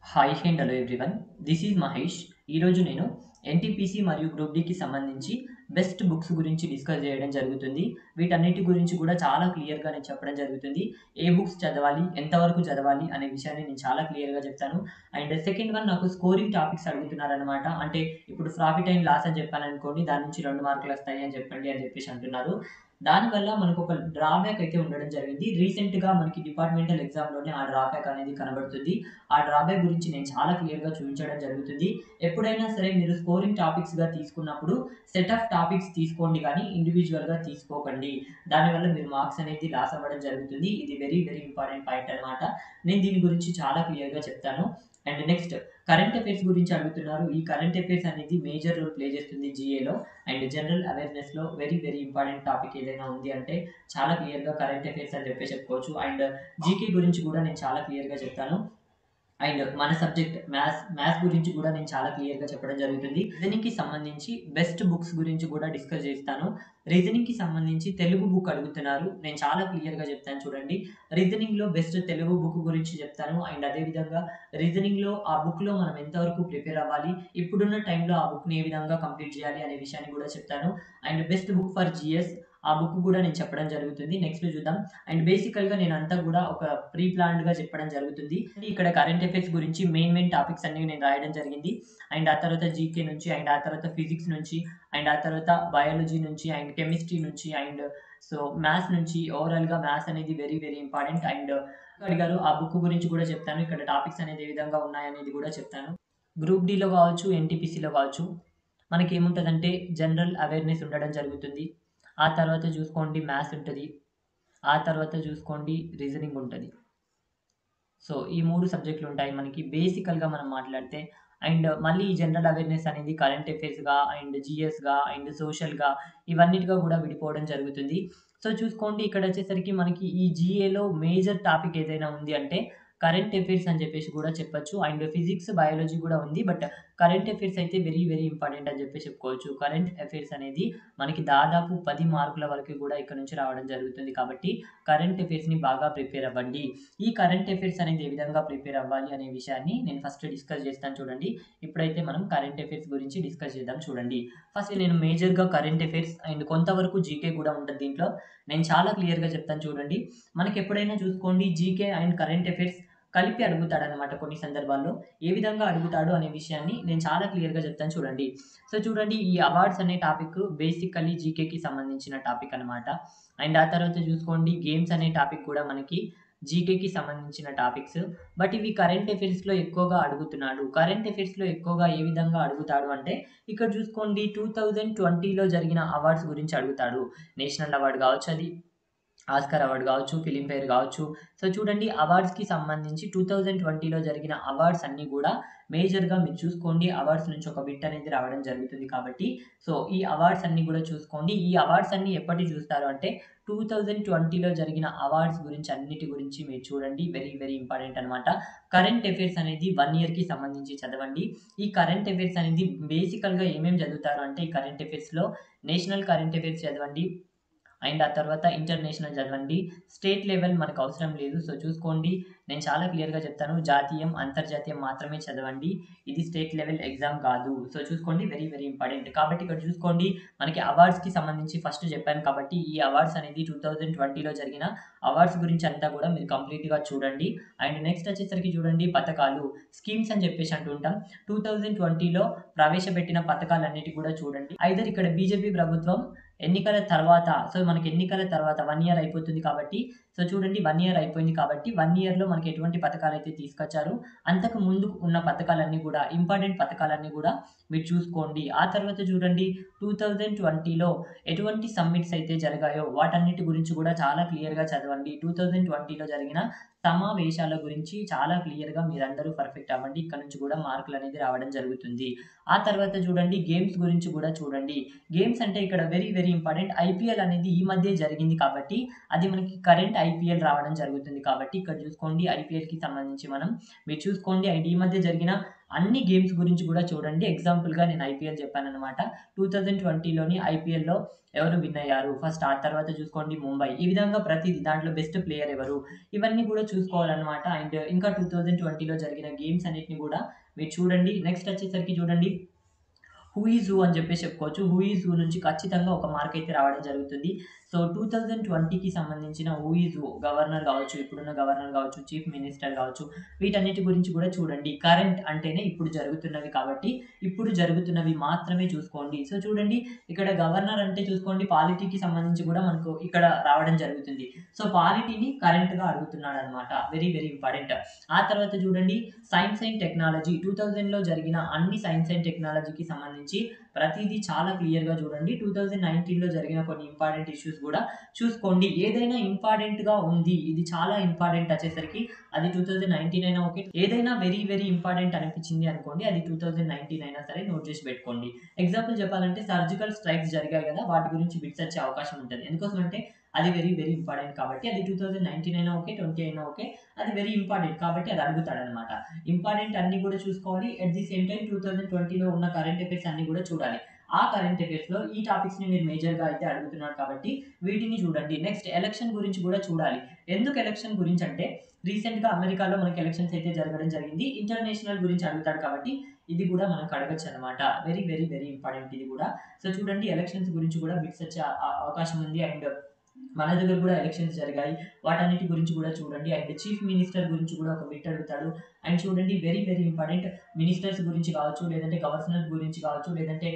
Hi and hello everyone. This is Mahesh. ఈరోజు నేను NTPC మరియు గ్రూప్ డీకి సంబంధించి బెస్ట్ బుక్స్ గురించి డిస్కస్ చేయడం జరుగుతుంది. వీటన్నిటి గురించి కూడా చాలా క్లియర్‌గా నేను చెప్పడం జరుగుతుంది. ఏ బుక్స్ చదవాలి, ఎంతవరకు చదవాలి అనే విషయాన్ని నేను చాలా క్లియర్‌గా చెప్తాను. అండ్ సెకండ్ వన్ నాకు స్కోరింగ్ టాపిక్స్ అడుగుతున్నారనమాట. అంటే ఇప్పుడు ప్రాఫిట్ అండ్ లాస్ అని చెప్పాననుకోండి, దాని నుంచి 2 మార్కులు వస్తాయి అని చెప్పండి అని చెప్పేసి అంటున్నారు. దానివల్ల మనకొక డ్రాబ్యాక్ అయితే ఉండడం జరిగింది. రీసెంట్‌గా మనకి డిపార్ట్‌మెంటల్ ఎగ్జామ్‌లోనే ఆ డ్రాబ్యాక్ అనేది కనబడుతుంది. ఆ డ్రాబ్యాక్ గురించి నేను చాలా క్లియర్‌గా చూపించడం జరుగుతుంది. ఎప్పుడైనా సరే మీరు స్కోరింగ్ టాపిక్స్‌గా తీసుకున్నప్పుడు సెట్ ఆఫ్ టాపిక్స్ తీసుకోండి గానీ, ఇండివిడ్యువల్‌గా తీసుకోకండి. దానివల్ల మీరు మార్క్స్ అనేది లాస్ అవ్వడం జరుగుతుంది. ఇది వెరీ, వెరీ ఇంపార్టెంట్ పాయింట్ అనమాట. నేను దీని గురించి చాలా క్లియర్‌గా చెప్తాను. అండ్ నెక్స్ట్ కరెంట్ అఫైర్స్ గురించి అడుగుతున్నారు. ఈ కరెంట్ అఫైర్స్ అనేది మేజర్ రోల్ ప్లే చేస్తుంది జీఏలో. అండ్ జనరల్ అవేర్‌నెస్‌లో వెరీ, వెరీ ఇంపార్టెంట్ టాపిక్ ఏదైనా ఉంది అంటే చాలా క్లియర్‌గా కరెంట్ అఫైర్స్ అని చెప్పేసి చెప్పుకోవచ్చు. అండ్ జీకే గురించి కూడా నేను చాలా క్లియర్‌గా చెప్తాను. అండ్ మన సబ్జెక్ట్ మ్యాథ్స్ గురించి కూడా నేను చాలా క్లియర్‌గా చెప్పడం జరుగుతుంది. రీజనింగ్‌కి సంబంధించి బెస్ట్ బుక్స్ గురించి కూడా డిస్కస్ చేస్తాను. రీజనింగ్‌కి సంబంధించి తెలుగు బుక్ అడుగుతున్నారు. నేను చాలా క్లియర్‌గా చెప్తాను చూడండి. రీజనింగ్‌లో బెస్ట్ తెలుగు బుక్ గురించి చెప్తాను. అండ్ అదే విధంగా రీజనింగ్‌లో ఆ బుక్‌లో మనం ఎంతవరకు ప్రిపేర్ అవ్వాలి, ఇప్పుడున్న టైంలో ఆ బుక్‌ని ఏ విధంగా కంప్లీట్ చేయాలి అనే విషయాన్ని కూడా చెప్తాను. And best book for GS ఆ బుక్ కూడా నేను చెప్పడం జరుగుతుంది. నెక్స్ట్ చూద్దాం. అండ్ బేసికల్‌గా నేనంతా కూడా ఒక ప్రీ ప్లాన్డ్‌గా చెప్పడం జరుగుతుంది. ఇక్కడ కరెంట్ అఫైర్స్ గురించి మెయిన్ టాపిక్స్ అన్నీ నేను రాయడం జరిగింది. అండ్ ఆ తర్వాత జీకే నుంచి, అండ్ ఆ తర్వాత ఫిజిక్స్ నుంచి, అండ్ ఆ తర్వాత బయాలజీ నుంచి, అండ్ కెమిస్ట్రీ నుంచి, అండ్ సో మ్యాథ్స్ నుంచి ఓవరాల్‌గా మ్యాథ్స్ అనేది వెరీ, వెరీ ఇంపార్టెంట్. అండ్ అడిగారు ఆ బుక్ గురించి కూడా చెప్తాను. ఇక్కడ టాపిక్స్ అనేది ఏ విధంగా ఉన్నాయనేది కూడా చెప్తాను. గ్రూప్ డీలో కావచ్చు, ఎన్టీపీసీలో కావచ్చు మనకేముంటదంటే జనరల్ అవేర్‌నెస్ ఉండడం జరుగుతుంది. ఆ తర్వాత చూసుకోండి మ్యాథ్స్ ఉంటది. ఆ తర్వాత చూసుకోండి రీజనింగ్ ఉంటది. సో, ఈ 3 సబ్జెక్టులుంటాయి మనకి బేసికల్‌గా మనం మాట్లాడితే. అండ్ మళ్ళీ ఈ జనరల్ అవేర్‌నెస్ అనేది కరెంట్ అఫైర్స్‌గా, అండ్ జీఎస్‌గా, అండ్ సోషల్‌గా ఇవన్నిటిగా గూడా విడిపోవడం జరుగుతుంది. సో, చూసుకోండి ఇక్కడొచ్చేసరికి మనకి ఈ జీఏలో మేజర్ టాపిక్ ఏదైనా ఉంది అంటే కరెంట్ అఫైర్స్ అని జెప్పేసి గూడా చెప్పొచ్చు. అండ్ ఫిజిక్స్, బయాలజీ గూడా ఉంది. బట్ కరెంట్ అఫైర్స్ అయితే వెరీ, వెరీ ఇంపార్టెంట్ అని జెప్పేసి చెప్పుకోవచ్చు. కరెంట్ అఫైర్స్ అనేది మనకి దాదాపు 10 మార్కుల వరకు గూడా ఇక్కడ నుంచి రావడం జరుగుతుంది. కాబట్టి కరెంట్ అఫైర్స్‌ని బాగా ప్రిపేర్ అవ్వండి. ఈ కరెంట్ అఫైర్స్ అనేది ఏ విధంగా ప్రిపేర్ అవ్వాలి అనే విషయాన్ని నేను ఫస్ట్ డిస్కస్ చేస్తాను చూడండి. ఇప్పుడైతే మనం కరెంట్ అఫైర్స్ గురించి డిస్కస్ చేద్దాం చూడండి. ఫస్ట్ నేను మేజర్‌గా కరెంట్ అఫైర్స్ అండ్ కొంతవరకు జీకే కూడా ఉంటది దీంట్లో. నేను చాలా క్లియర్‌గా చెప్తాను చూడండి. మనకెప్పుడైనా చూసుకోండి జీకే అండ్ కరెంట్ అఫైర్స్ కలిపి అడుగుతాడనమాట కొన్ని సందర్భాల్లో. ఏ విధంగా అడుగుతాడు అనే విషయాన్ని నేను చాలా క్లియర్‌గా చెప్తాను చూడండి. సో చూడండి ఈ అవార్డ్స్ అనే టాపిక్ బేసికల్లీ జీకేకి సంబంధించిన టాపిక్ అనమాట. అండ్ ఆ తర్వాత చూసుకోండి గేమ్స్ అనే టాపిక్ కూడా మనకి జీకేకి సంబంధించిన టాపిక్స్. బట్ ఇవి కరెంట్ అఫైర్స్‌లో ఎక్కువగా అడుగుతున్నాడు. కరెంట్ అఫైర్స్‌లో ఎక్కువగా ఏ విధంగా అడుగుతాడు అంటే, ఇక్కడ చూసుకోండి 2020లో జరిగిన అవార్డ్స్ గురించి అడుగుతాడు. నేషనల్ అవార్డ్ కావచ్చు అది ఆస్కార్ అవార్డ్ గావచ్చు, ఫిల్మ్‌ఫేర్ గావచ్చు. సో, చూడండి అవార్డ్స్‌కి సంబంధించి 2020లో జరిగిన అవార్డ్స్ అన్నీ గూడా మేజర్‌గా మీరు చూసుకోండి. అవార్డ్స్ నుంచి ఒక బిట్ అనేది రావడం జరుగుతుంది కాబట్టి, సో, ఈ అవార్డ్స్ అన్నీ గూడా చూసుకోండి. ఈ అవార్డ్స్ అన్నీ ఎప్పటియి చూస్తారు అంటే 2020లో జరిగిన అవార్డ్స్ గురించి అన్నిటి గురించి మీరు చూడండి. వెరీ, వెరీ ఇంపార్టెంట్ అనమాట. కరెంట్ అఫైర్స్ అనేది 1 ఇయర్‌కి సంబంధించి చదవండి. ఈ కరెంట్ అఫైర్స్ అనేది బేసికల్‌గా ఏమేమి చదువుతారు అంటే ఈ కరెంట్ అఫైర్స్‌లో నేషనల్ కరెంట్ అఫైర్స్ చదవండి. అండ్ ఆ తర్వాత ఇంటర్నేషనల్ చదవండి. స్టేట్ లెవెల్ మనకవసరం లేదు. సో, చూసుకోండి నేను చాలా క్లియర్‌గా చెప్తాను. జాతీయం, అంతర్జాతీయం మాత్రమే చదవండి. ఇది స్టేట్ లెవెల్ ఎగ్జామ్ కాదు. సో, చూసుకోండి వెరీ, వెరీ ఇంపార్టెంట్. కాబట్టి ఇక్కడ చూసుకోండి మనకి అవార్డ్స్‌కి సంబంధించి ఫస్ట్ చెప్పాను కాబట్టి ఈ అవార్డ్స్ అనేది 2020లో జరిగిన అవార్డ్స్ గురించి అంతా కూడా మీరు కంప్లీట్‌గా చూడండి. అండ్ నెక్స్ట్ వచ్చేసరికి చూడండి పథకాలు, స్కీమ్స్ అని చెప్పేసి అంటుంటాం. 2020లో ప్రవేశపెట్టిన పథకాలన్నిటి కూడా చూడండి. ఐదర్ ఇక్కడ బీజేపీ ప్రభుత్వం ఎన్నికల తర్వాత సో, మనకి ఎన్నికల తర్వాత 1 ఇయర్ అయిపోతుంది కాబట్టి, సో, చూడండి 1 ఇయర్ అయిపోయింది కాబట్టి 1 ఇయర్‌లో మనకి ఎటువంటి పథకాలైతే తీసుకొచ్చారో, అంతకు ముందు ఉన్న పథకాలన్నీ గూడా ఇంపార్టెంట్ పథకాలన్నీ గూడా మీరు చూసుకోండి. ఆ తర్వాత చూడండి 2020లో ఎటువంటి సమ్మిట్స్ అయితే జరిగాయో వాటన్నిటి గురించి గూడా చాలా క్లియర్‌గా చదవండి. 2020లో జరిగిన సమావేశాల గురించి చాలా క్లియర్‌గా మీరందరూ పర్ఫెక్ట్ అవ్వండి. ఇక్కడ నుంచి గూడా మార్కులనేది రావడం జరుగుతుంది. ఆ తర్వాత చూడండి గేమ్స్ గురించి గూడా చూడండి. గేమ్స్ అంటే ఇక్కడ వెరీ, వెరీ ఇంపార్టెంట్. ఐపీఎల్ అనేది ఈ మధ్యే జరిగింది కాబట్టి, అది మనకి కరెంట్ ఐపీఎల్ రావడం జరుగుతుంది కాబట్టి, ఇక్కడ చూసుకోండి ఐపీఎల్‌కి సంబంధించి మీరు చూసుకోండి. అండ్ ఈ మధ్య జరిగిన అన్ని గేమ్స్ గురించి కూడా చూడండి. ఎగ్జాంపుల్‌గా నేను ఐపీఎల్ చెప్పాననమాట. 2020లోని ఐపీఎల్‌లో ఎవరు విన్ అయ్యారు ఫస్ట్, ఆ తర్వాత చూసుకోండి ముంబై. ఈ విధంగా ప్రతిది దాంట్లో బెస్ట్ ప్లేయర్ ఎవరు, ఇవన్నీ కూడా చూసుకోవాలనమాట. అండ్ ఇంకా 2020లో జరిగిన గేమ్స్ అన్నిటిని కూడా మీరు చూడండి. నెక్స్ట్ వచ్చేసరికి చూడండి, హూ ఈజ్ హూ అని చెప్పేసి చెప్పుకోవచ్చు. హూ ఈజ్ హూ నుంచి ఖచ్చితంగా ఒక మార్క్ అయితే రావడం జరుగుతుంది. సో 2020కి సంబంధించిన హూ ఈజ్ హూ గవర్నర్ కావచ్చు, ఇప్పుడున్న గవర్నర్ కావచ్చు, చీఫ్ మినిస్టర్ కావచ్చు, వీటన్నిటి గురించి కూడా చూడండి. కరెంట్ అంటేనే ఇప్పుడు జరుగుతున్నవి కాబట్టి ఇప్పుడు జరుగుతున్నవి మాత్రమే చూసుకోండి. సో చూడండి, ఇక్కడ గవర్నర్ అంటే చూసుకోండి పాలిటీకి సంబంధించి కూడా మనకు ఇక్కడ రావడం జరుగుతుంది. సో పాలిటీని కరెంట్గా అడుగుతున్నాడు అనమాట. Very very important. ఆ తర్వాత చూడండి, సైన్స్ అండ్ టెక్నాలజీ 2000లో జరిగిన అన్ని సైన్స్ అండ్ టెక్నాలజీకి సంబంధించి ప్రతిదీ చాలా క్లియర్‌గా చూడండి. 2019లో జరిగిన కొన్ని ఇంపార్టెంట్ ఇష్యూస్ కూడా చూసుకోండి. ఏదైనా ఇంపార్టెంట్‌గా ఉంది, ఇది చాలా ఇంపార్టెంట్ వచ్చేసరికి అది 2019 అయినా ఓకే. ఏదైనా వెరీ వెరీ ఇంపార్టెంట్ అనిపించింది అనుకోండి, అది 2019 అయినా సరే నోట్ చేసి పెట్టుకోండి. ఎగ్జాంపుల్ చెప్పాలంటే సర్జికల్ స్ట్రైక్స్ జరిగాయి కదా! వాటి గురించి బిట్స్ వచ్చే అవకాశం ఉంటది. ఎందుకోసమంటే అది వెరీ వెరీ ఇంపార్టెంట్ కాబట్టి. అది 2019 అయినా ఓకే, 20 అయినా ఓకే. అది వెరీ ఇంపార్టెంట్ కాబట్టి అది అడుగుతాడనమాట. ఇంపార్టెంట్ అన్నీ కూడా చూసుకోవాలి. ఎట్ ది సేమ్ టైమ్ 2020లో ఉన్న కరెంట్ అఫైర్స్ అన్నీ కూడా చూడాలి. ఆ కరెంట్ అఫైర్స్‌లో ఈ టాపిక్స్‌ని మీరు మేజర్‌గా అయితే అడుగుతున్నారు కాబట్టి వీటిని చూడండి. నెక్స్ట్ ఎలక్షన్ గురించి కూడా చూడాలి. ఎందుకు ఎలక్షన్ గురించి అంటే రీసెంట్‌గా అమెరికాలో మనకి ఎలక్షన్స్ అయితే జరగడం జరిగింది. ఇంటర్నేషనల్ గురించి అడుగుతాడు కాబట్టి ఇది కూడా మనకు అడగొచ్చనమాట. వెరీ వెరీ వెరీ ఇంపార్టెంట్ ఇది కూడా. సో చూడండి, ఎలక్షన్స్ గురించి కూడా బిట్స్ వచ్చే అవకాశం ఉంది. అండ్ మన దగ్గర కూడా ఎలక్షన్స్ జరిగాయి. వాటన్నిటి గురించి కూడా చూడండి. అండ్ చీఫ్ మినిస్టర్ గురించి కూడా ఒక బిట్ అడుగుతాడు. అండ్ చూడండి, వెరీ వెరీ ఇంపార్టెంట్. మినిస్టర్స్ గురించి కావచ్చు, లేదంటే గవర్నర్ గురించి కావచ్చు, లేదంటే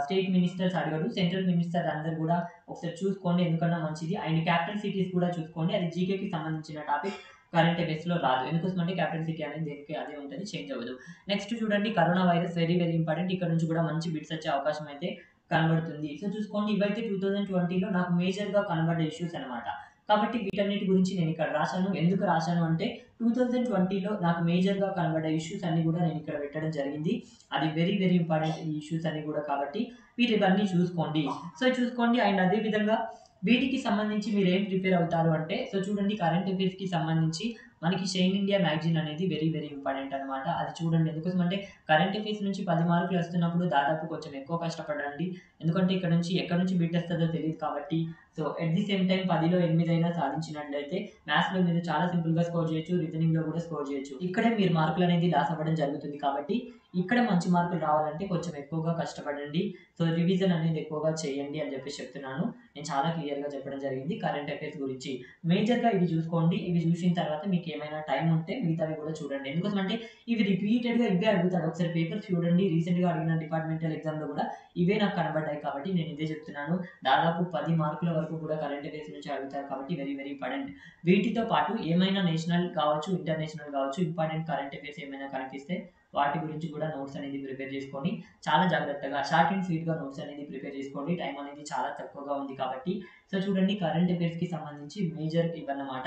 స్టేట్ మినిస్టర్స్ అడగడు. సెంట్రల్ మినిస్టర్ అందరూ కూడా ఒకసారి చూసుకోండి, ఎందుకన్నా మంచిది. అండ్ క్యాపిటల్ సిటీస్ కూడా చూసుకోండి. అది జీకేకి సంబంధించిన టాపిక్. కరెంట్ అఫైర్స్‌లో రాదు. ఎందుకోసం అంటే క్యాపిటల్ సిటీ అనేది దేనికి అదే ఉంటది, చేంజ్ అవ్వదు. నెక్స్ట్ చూడండి, corona virus very very important. ఇక్కడ నుంచి కూడా మంచి బిట్స్ వచ్చే అవకాశం అయితే కనబడుతుంది. సో చూసుకోండి, ఇవైతే 2020లో నాకు మేజర్‌గా కనబడ్డ ఇష్యూస్ అనమాట. కాబట్టి వీటన్నిటి గురించి నేను ఇక్కడ రాశాను. ఎందుకు రాశాను అంటే 2020లో నాకు మేజర్‌గా కనబడ్డ ఇష్యూస్ అన్నీ కూడా నేను ఇక్కడ పెట్టడం జరిగింది. అది వెరీ వెరీ ఇంపార్టెంట్ ఈ ఇష్యూస్ అన్నీ కూడా కాబట్టి మీరు ఇవన్నీ చూసుకోండి. సో చూసుకోండి. అండ్ అదే విధంగా వీటికి సంబంధించి మీరేం ప్రిపేర్ అవుతారు అంటే, సో చూడండి, కరెంట్ అఫైర్స్‌కి సంబంధించి మనకి షైన్ ఇండియా మ్యాగజైన్ అనేది వెరీ వెరీ ఇంపార్టెంట్ అనమాట. అది చూడండి. ఎందుకోసం అంటే కరెంట్ అఫైర్స్ నుంచి 10 మార్కులు వస్తున్నప్పుడు దాదాపు కొంచెం ఎక్కువ కష్టపడండి. ఎందుకంటే ఇక్కడ నుంచి ఎక్కడి నుంచి బిట్ వస్తదో తెలీదు కాబట్టి. So at the same time 10లో 8 అయినా సాధించినట్లయితే మ్యాథ్స్‌లో మీరు చాలా సింపుల్‌గా స్కోర్ చేయొచ్చు. రీజనింగ్‌లో కూడా స్కోర్ చేయొచ్చు. ఇక్కడే మీరు మార్కులు అనేది లాస్ అవ్వడం జరుగుతుంది కాబట్టి ఇక్కడ మంచి మార్కులు రావాలంటే కొంచెం ఎక్కువగా కష్టపడండి. సో రివిజన్ అనేది ఎక్కువగా చేయండి అని చెప్పేసి చెప్తున్నాను. నేను చాలా క్లియర్‌గా చెప్పడం జరిగింది కరెంట్ అఫైర్స్ గురించి. మేజర్‌గా ఇవి చూసుకోండి. ఇవి చూసిన తర్వాత మీకు ఏమైనా టైం ఉంటే మిగతావి కూడా చూడండి. ఎందుకోసం అంటే ఇవి రిపీటెడ్‌గా ఇవే అడుగుతాడు. ఒకసారి పేపర్స్ చూడండి. రీసెంట్‌గా అడిగిన డిపార్ట్మెంటల్ ఎగ్జామ్‌లో కూడా ఇవే నాకు కనబడ్డాయి కాబట్టి నేను ఇదే చెప్తున్నాను. దాదాపు 10 మార్కుల వరకు కూడా కరెంట్ అఫైర్స్ నుంచి అడుగుతారు కాబట్టి వెరీ వెరీ ఇంపార్టెంట్. వీటితో పాటు ఏమైనా నేషనల్ కావచ్చు, ఇంటర్నేషనల్ కావచ్చు, ఇంపార్టెంట్ కరెంట్ అఫైర్స్ ఏమైనా కనిపిస్తే వాటి గురించి కూడా నోట్స్ అనేది ప్రిపేర్ చేసుకొని చాలా జాగ్రత్తగా షార్ట్ అండ్ స్వీట్‌గా నోట్స్ అనేది ప్రిపేర్ చేసుకోండి. టైం అనేది చాలా తక్కువగా ఉంది కాబట్టి. సో చూడండి, కరెంట్ అఫైర్స్‌కి సంబంధించి మేజర్ ఇవన్నమాట.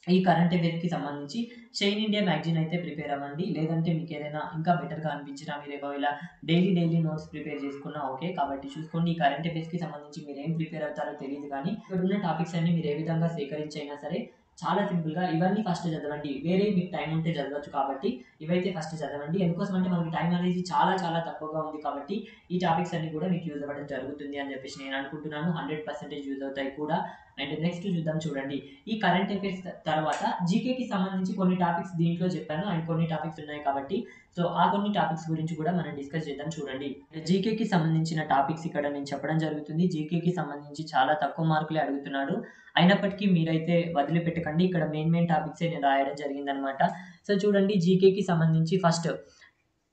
ఈ కరెంట్ అఫైర్స్‌కి సంబంధించి షైన్ ఇండియా మ్యాగజైన్ అయితే ప్రిపేర్ అవ్వండి. లేదంటే మీకేదైనా ఇంకా బెటర్‌గా అనిపించినా మీరు ఒకవేళ డైలీ నోట్స్ ప్రిపేర్ చేసుకున్నా ఓకే. కాబట్టి చూసుకోండి, ఈ కరెంట్ అఫైర్స్‌కి సంబంధించి మీరేం ప్రిపేర్ అవుతారో తెలీదు కానీ ఇక్కడున్న టాపిక్స్ అన్నీ మీరు ఏ విధంగా సేకరించైనా సరే చాలా సింపుల్‌గా ఇవన్నీ ఫస్ట్ చదవండి. వేరే మీకు టైం ఉంటే చదవచ్చు కాబట్టి ఇవైతే ఫస్ట్ చదవండి. ఎందుకోసం అంటే మనకి టైం అనేది చాలా చాలా తక్కువగా ఉంది కాబట్టి ఈ టాపిక్స్ అన్నీ కూడా మీకు యూజ్ అవ్వడం జరుగుతుంది అని చెప్పేసి నేను అనుకుంటున్నాను. 100% యూజ్ అవుతాయి కూడా. అండ్ నెక్స్ట్ చూద్దాం చూడండి. ఈ కరెంట్ అఫైర్స్ తర్వాత జీకేకి సంబంధించి కొన్ని టాపిక్స్ దీంట్లో చెప్పాను. అండ్ కొన్ని టాపిక్స్ ఉన్నాయి కాబట్టి సో ఆ కొన్ని టాపిక్స్ గురించి కూడా మనం డిస్కస్ చేద్దాం చూడండి. జీకేకి సంబంధించిన టాపిక్స్ ఇక్కడ నేను చెప్పడం జరుగుతుంది. జీకేకి సంబంధించి చాలా తక్కువ మార్కులే అడుగుతున్నాడు. అయినప్పటికీ మీరైతే వదిలిపెట్టకండి. ఇక్కడ మెయిన్ టాపిక్సే నేను రాయడం జరిగిందనమాట. సో చూడండి, జీకేకి సంబంధించి ఫస్ట్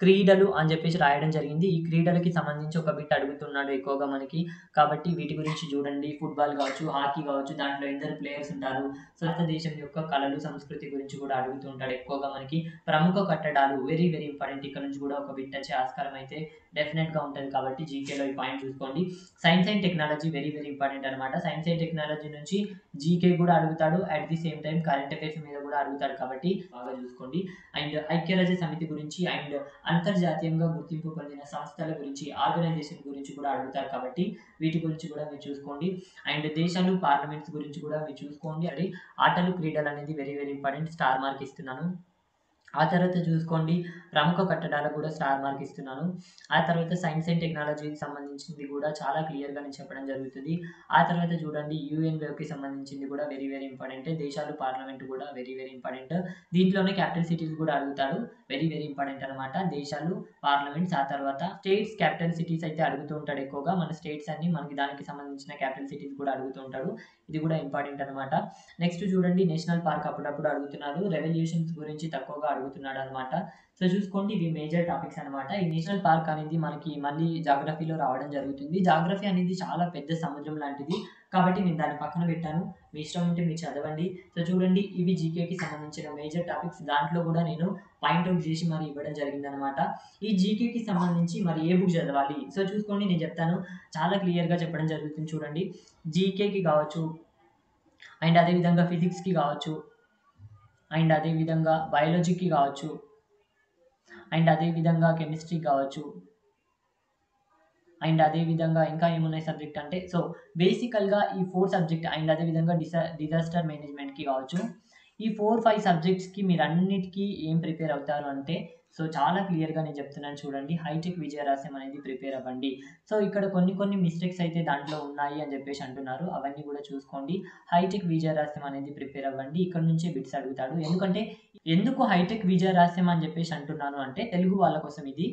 క్రీడలు అని చెప్పేసి రాయడం జరిగింది. ఈ క్రీడలకి సంబంధించి ఒక బిట్ అడుగుతున్నాడు ఎక్కువగా మనకి. కాబట్టి వీటి గురించి చూడండి. ఫుట్బాల్ కావచ్చు, హాకీ కావచ్చు, దాంట్లో ఎందరు ప్లేయర్స్ ఉంటారు. భారతదేశం యొక్క కళలు, సంస్కృతి గురించి కూడా అడుగుతూ ఉంటాడు ఎక్కువగా మనకి. ప్రముఖ కట్టడాలు వెరీ వెరీ ఇంపార్టెంట్. ఇక్కడ నుంచి కూడా ఒక బిట్ వచ్చే ఆస్కారం అయితే డెఫినెట్‌గా ఉంటది కాబట్టి జీకేలో ఈ పాయింట్ చూసుకోండి. Science and technology very very important అనమాట. సైన్స్ అండ్ టెక్నాలజీ నుంచి జీకే కూడా అడుగుతాడు. At the same time current affairs మీద కూడా అడుగుతాడు కాబట్టి బాగా చూసుకోండి. అండ్ ఐక్యరాజ్య సమితి గురించి అండ్ అంతర్జాతీయంగా గుర్తింపు పొందిన సంస్థల గురించి, ఆర్గనైజేషన్ గురించి కూడా అడుగుతారు కాబట్టి వీటి గురించి కూడా మీరు చూసుకోండి. అండ్ దేశాలు, పార్లమెంట్స్ గురించి కూడా మీరు చూసుకోండి. అది ఆటలు, క్రీడలు అనేది very very important. Star mark ఇస్తున్నాను. ఆ తర్వాత చూసుకోండి ప్రముఖ కట్టడాలకు కూడా స్టార్ మార్క్ ఇస్తున్నాను. ఆ తర్వాత సైన్స్ అండ్ టెక్నాలజీకి సంబంధించింది కూడా చాలా క్లియర్‌గా నేను చెప్పడం జరుగుతుంది. ఆ తర్వాత చూడండి యూఎన్ వేవ్‌కి సంబంధించింది కూడా వెరీ వెరీ ఇంపార్టెంట్. దేశాలు పార్లమెంట్ కూడా వెరీ వెరీ ఇంపార్టెంట్. దీంట్లోనే క్యాపిటల్ సిటీస్ కూడా అడుగుతాడు. వెరీ వెరీ ఇంపార్టెంట్ అనమాట. దేశాలు, పార్లమెంట్స్, ఆ తర్వాత స్టేట్స్ క్యాపిటల్ సిటీస్ అయితే అడుగుతూ ఉంటాడు ఎక్కువగా. మన స్టేట్స్ అన్ని మనకి దానికి సంబంధించిన క్యాపిటల్ సిటీస్ కూడా అడుగుతూ ఉంటాడు. ఇది కూడా ఇంపార్టెంట్ అనమాట. నెక్స్ట్ చూడండి నేషనల్ పార్క్ అప్పుడప్పుడు అడుగుతున్నారు. రెవల్యూషన్స్ గురించి తక్కువగా అడుగుతున్నాడు అనమాట. సో చూసుకోండి ఇవి మేజర్ టాపిక్స్ అనమాట. ఈ నేషనల్ పార్క్ అనేది మనకి మళ్ళీ జాగ్రఫీలో రావడం జరుగుతుంది. జాగ్రఫీ అనేది చాలా పెద్ద సముద్రం లాంటిది. కాబట్టి నేను దాన్ని పక్కన పెట్టాను. మీ ఇష్టం ఉంటే మీరు చదవండి. సో చూడండి ఇవి జీకేకి సంబంధించిన మేజర్ టాపిక్స్. దాంట్లో కూడా నేను పాయింట్అవుట్ చేసి మరి ఇవ్వడం జరిగిందనమాట. ఈ జీకేకి సంబంధించి మరి ఏ బుక్ చదవాలి? సో చూసుకోండి నేను చెప్తాను. చాలా క్లియర్‌గా చెప్పడం జరుగుతుంది చూడండి. జీకేకి కావచ్చు అండ్ అదేవిధంగా ఫిజిక్స్‌కి కావచ్చు అండ్ అదేవిధంగా బయాలజీకి కావచ్చు అండ్ అదేవిధంగా కెమిస్ట్రీ కావచ్చు అండ్ అదేవిధంగా ఇంకా ఏమున్నాయి సబ్జెక్ట్ అంటే సో బేసికల్గా ఈ 4 సబ్జెక్ట్ అండ్ అదేవిధంగా డిజాస్టర్ మేనేజ్మెంట్‌కి కావచ్చు. ఈ 4, 5 సబ్జెక్ట్స్‌కి మీరన్నిటికి ఏం ప్రిపేర్ అవుతారు అంటే సో చాలా క్లియర్‌గా నేను చెప్తున్నాను చూడండి. హైటెక్ విజయరహస్యం అనేది ప్రిపేర్ అవ్వండి. సో ఇక్కడ కొన్ని మిస్టేక్స్ అయితే దాంట్లో ఉన్నాయి అని చెప్పేసి అంటున్నారు. అవన్నీ కూడా చూసుకోండి. హైటెక్ విజయరహస్యం అనేది ప్రిపేర్ అవ్వండి. ఇక్కడ నుంచే బిట్స్ అడుగుతాడు. ఎందుకు హైటెక్ విజయరహస్యం అని చెప్పేసి అంటున్నాను అంటే తెలుగు వాళ్ళ కోసం ఇది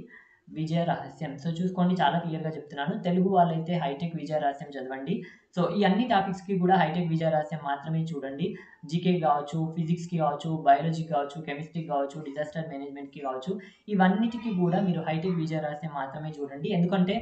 విజయ రహస్యం. సో చూసుకోండి చాలా క్లియర్‌గా చెప్తున్నాను. తెలుగు వాళ్ళైతే హైటెక్ విజయ రహస్యం చదవండి. సో ఈ అన్ని టాపిక్స్‌కి కూడా హైటెక్ విజయ రహస్యం మాత్రమే చూడండి. జీకే కావచ్చు, ఫిజిక్స్‌కి కావచ్చు, బయాలజీకి కావచ్చు, కెమిస్ట్రీకి కావచ్చు, డిజాస్టర్ మేనేజ్మెంట్‌కి కావచ్చు. ఇవన్నిటికి కూడా మీరు హైటెక్ విజయ రహస్యం మాత్రమే చూడండి. ఎందుకంటే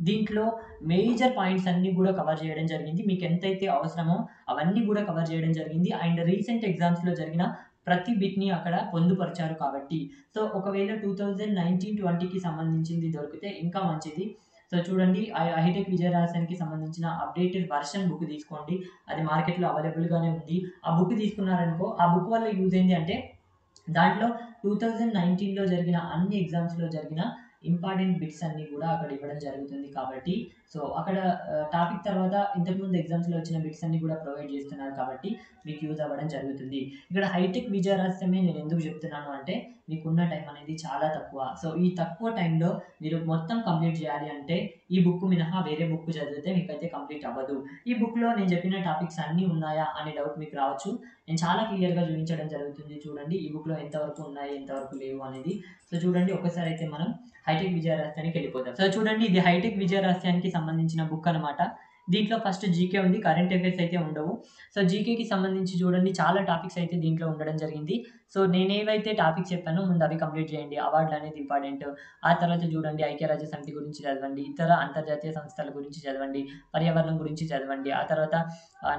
దీంట్లో మేజర్ పాయింట్స్ అన్నీ కూడా కవర్ చేయడం జరిగింది. మీకు ఎంతైతే అవసరమో అవన్నీ కూడా కవర్ చేయడం జరిగింది. అండ్ రీసెంట్ ఎగ్జామ్స్‌లో జరిగిన ప్రతి బిట్‌ని అక్కడ పొందుపరిచారు కాబట్టి సో ఒకవేళ 2019-20కి సంబంధించింది దొరికితే ఇంకా మంచిది. సో చూడండి హైటెక్ విజయరహస్యానికి సంబంధించిన అప్డేటెడ్ వర్షన్ బుక్ తీసుకోండి. అది మార్కెట్‌లో అవైలబుల్‌గానే ఉంది. ఆ బుక్ తీసుకున్నారనుకో ఆ బుక్ వల్ల యూజ్ ఏంది అంటే దాంట్లో 2019లో జరిగిన అన్ని ఎగ్జామ్స్‌లో జరిగిన ఇంపార్టెంట్ బిట్స్ అన్నీ కూడా అక్కడ ఇవ్వడం జరుగుతుంది కాబట్టి సో అక్కడ టాపిక్ తర్వాత ఇంతకుముందు ఎగ్జామ్స్‌లో వచ్చిన బిట్స్ అన్నీ కూడా ప్రొవైడ్ చేస్తున్నారు కాబట్టి మీకు యూజ్ అవ్వడం జరుగుతుంది. ఇక్కడ హైటెక్ విజయ రహస్యమే నేను ఎందుకు చెప్తున్నాను అంటే మీకున్న టైం అనేది చాలా తక్కువ. సో ఈ తక్కువ టైంలో మీరు మొత్తం కంప్లీట్ చేయాలి అంటే ఈ బుక్ మినహా వేరే బుక్ చదివితే మీకైతే కంప్లీట్ అవ్వదు. ఈ బుక్‌లో నేను చెప్పిన టాపిక్స్ అన్నీ ఉన్నాయా అనే డౌట్ మీకు రావచ్చు. నేను చాలా క్లియర్‌గా చూపించడం జరుగుతుంది చూడండి. ఈ బుక్‌లో ఎంతవరకు ఉన్నాయి, ఎంతవరకు లేవు అనేది. సో చూడండి ఒక్కసారి అయితే మనం హైటెక్ విజయ రహస్యానికి వెళ్ళిపోదాం. సో చూడండి ఇది హైటెక్ విజయ రహస్యానికి సంబంధించిన బుక్ అనమాట. దీంట్లో ఫస్ట్ జీకే ఉంది. కరెంట్ అఫైర్స్ అయితే ఉండవు. సో జీకేకి సంబంధించి చూడండి చాలా టాపిక్స్ అయితే దీంట్లో ఉండడం జరిగింది. సో నేనేవైతే టాపిక్స్ చెప్పానో ముందు అవి కంప్లీట్ చేయండి. అవార్డులు అనేది ఇంపార్టెంట్. ఆ తర్వాత చూడండి ఐక్యరాజ్య సమితి గురించి చదవండి. ఇతర అంతర్జాతీయ సంస్థల గురించి చదవండి. పర్యావరణం గురించి చదవండి. ఆ తర్వాత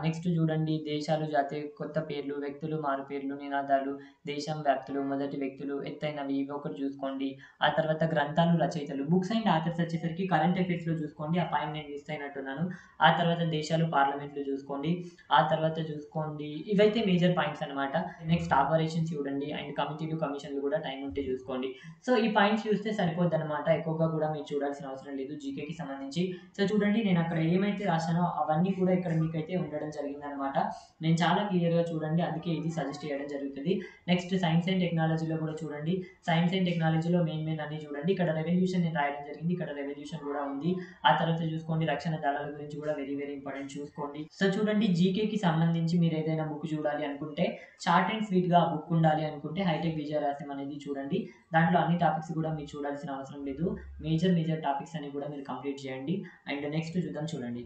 నెక్స్ట్ చూడండి దేశాలు, జాతీయ కొత్త పేర్లు, వ్యక్తులు, మారుపేర్లు, నినాదాలు, దేశం, వ్యాప్తులు, మొదటి వ్యక్తులు, ఎత్తైనవి ఇవి ఒకటి చూసుకోండి. ఆ తర్వాత గ్రంథాలు, రచయితలు, బుక్స్ అండ్ ఆథర్స్ వచ్చేసరికి కరెంట్ అఫైర్స్‌లో చూసుకోండి. ఆ పాయింట్ నేను మిస్ అయినట్టున్నాను. ఆ తర్వాత దేశాలు, పార్లమెంట్లు చూసుకోండి. ఆ తర్వాత చూసుకోండి ఇవైతే మేజర్ పాయింట్స్ అనమాట. నెక్స్ట్ ఆపరేషన్స్ చూడండి అండ్ కమిటీలు, కమిషన్లు కూడా టైం ఉంటే చూసుకోండి. సో ఈ పాయింట్స్ చూస్తే సరిపోద్దనమాట. ఎక్కువగా కూడా మీరు చూడాల్సిన అవసరం లేదు జీకేకి సంబంధించి. సో చూడండి నేను అక్కడ ఏమైతే రాశానో అవన్నీ కూడా ఇక్కడ మీకైతే ఉండడం జరిగిందనమాట. నేను చాలా క్లియర్‌గా చూడండి. అందుకే ఇది సజెస్ట్ చేయడం జరుగుతుంది. నెక్స్ట్ సైన్స్ అండ్ టెక్నాలజీలో కూడా చూడండి. సైన్స్ అండ్ టెక్నాలజీలో మెయిన్ అన్నీ చూడండి. ఇక్కడ రెవల్యూషన్ నేను రాయడం జరిగింది. ఇక్కడ రెవల్యూషన్ కూడా ఉంది. ఆ తర్వాత చూసుకోండి రక్షణ దళాల గురించి కూడా వెరీ వెరీ ఇంపార్టెంట్ చూసుకోండి. సో చూడండి జీకేకి సంబంధించి మీరు ఏదైనా బుక్ చూడాలి అనుకుంటే షార్ట్ అండ్ స్వీట్‌గా ఆ బుక్ ఉండాలి అనుకుంటే హైటెక్ విజయ రహస్యం అనేది చూడండి. దాంట్లో అన్ని టాపిక్స్ కూడా మీరు చూడాల్సిన అవసరం లేదు. మేజర్ టాపిక్స్ అన్ని కూడా మీరు కంప్లీట్ చేయండి. అండ్ నెక్స్ట్ చూద్దాం చూడండి.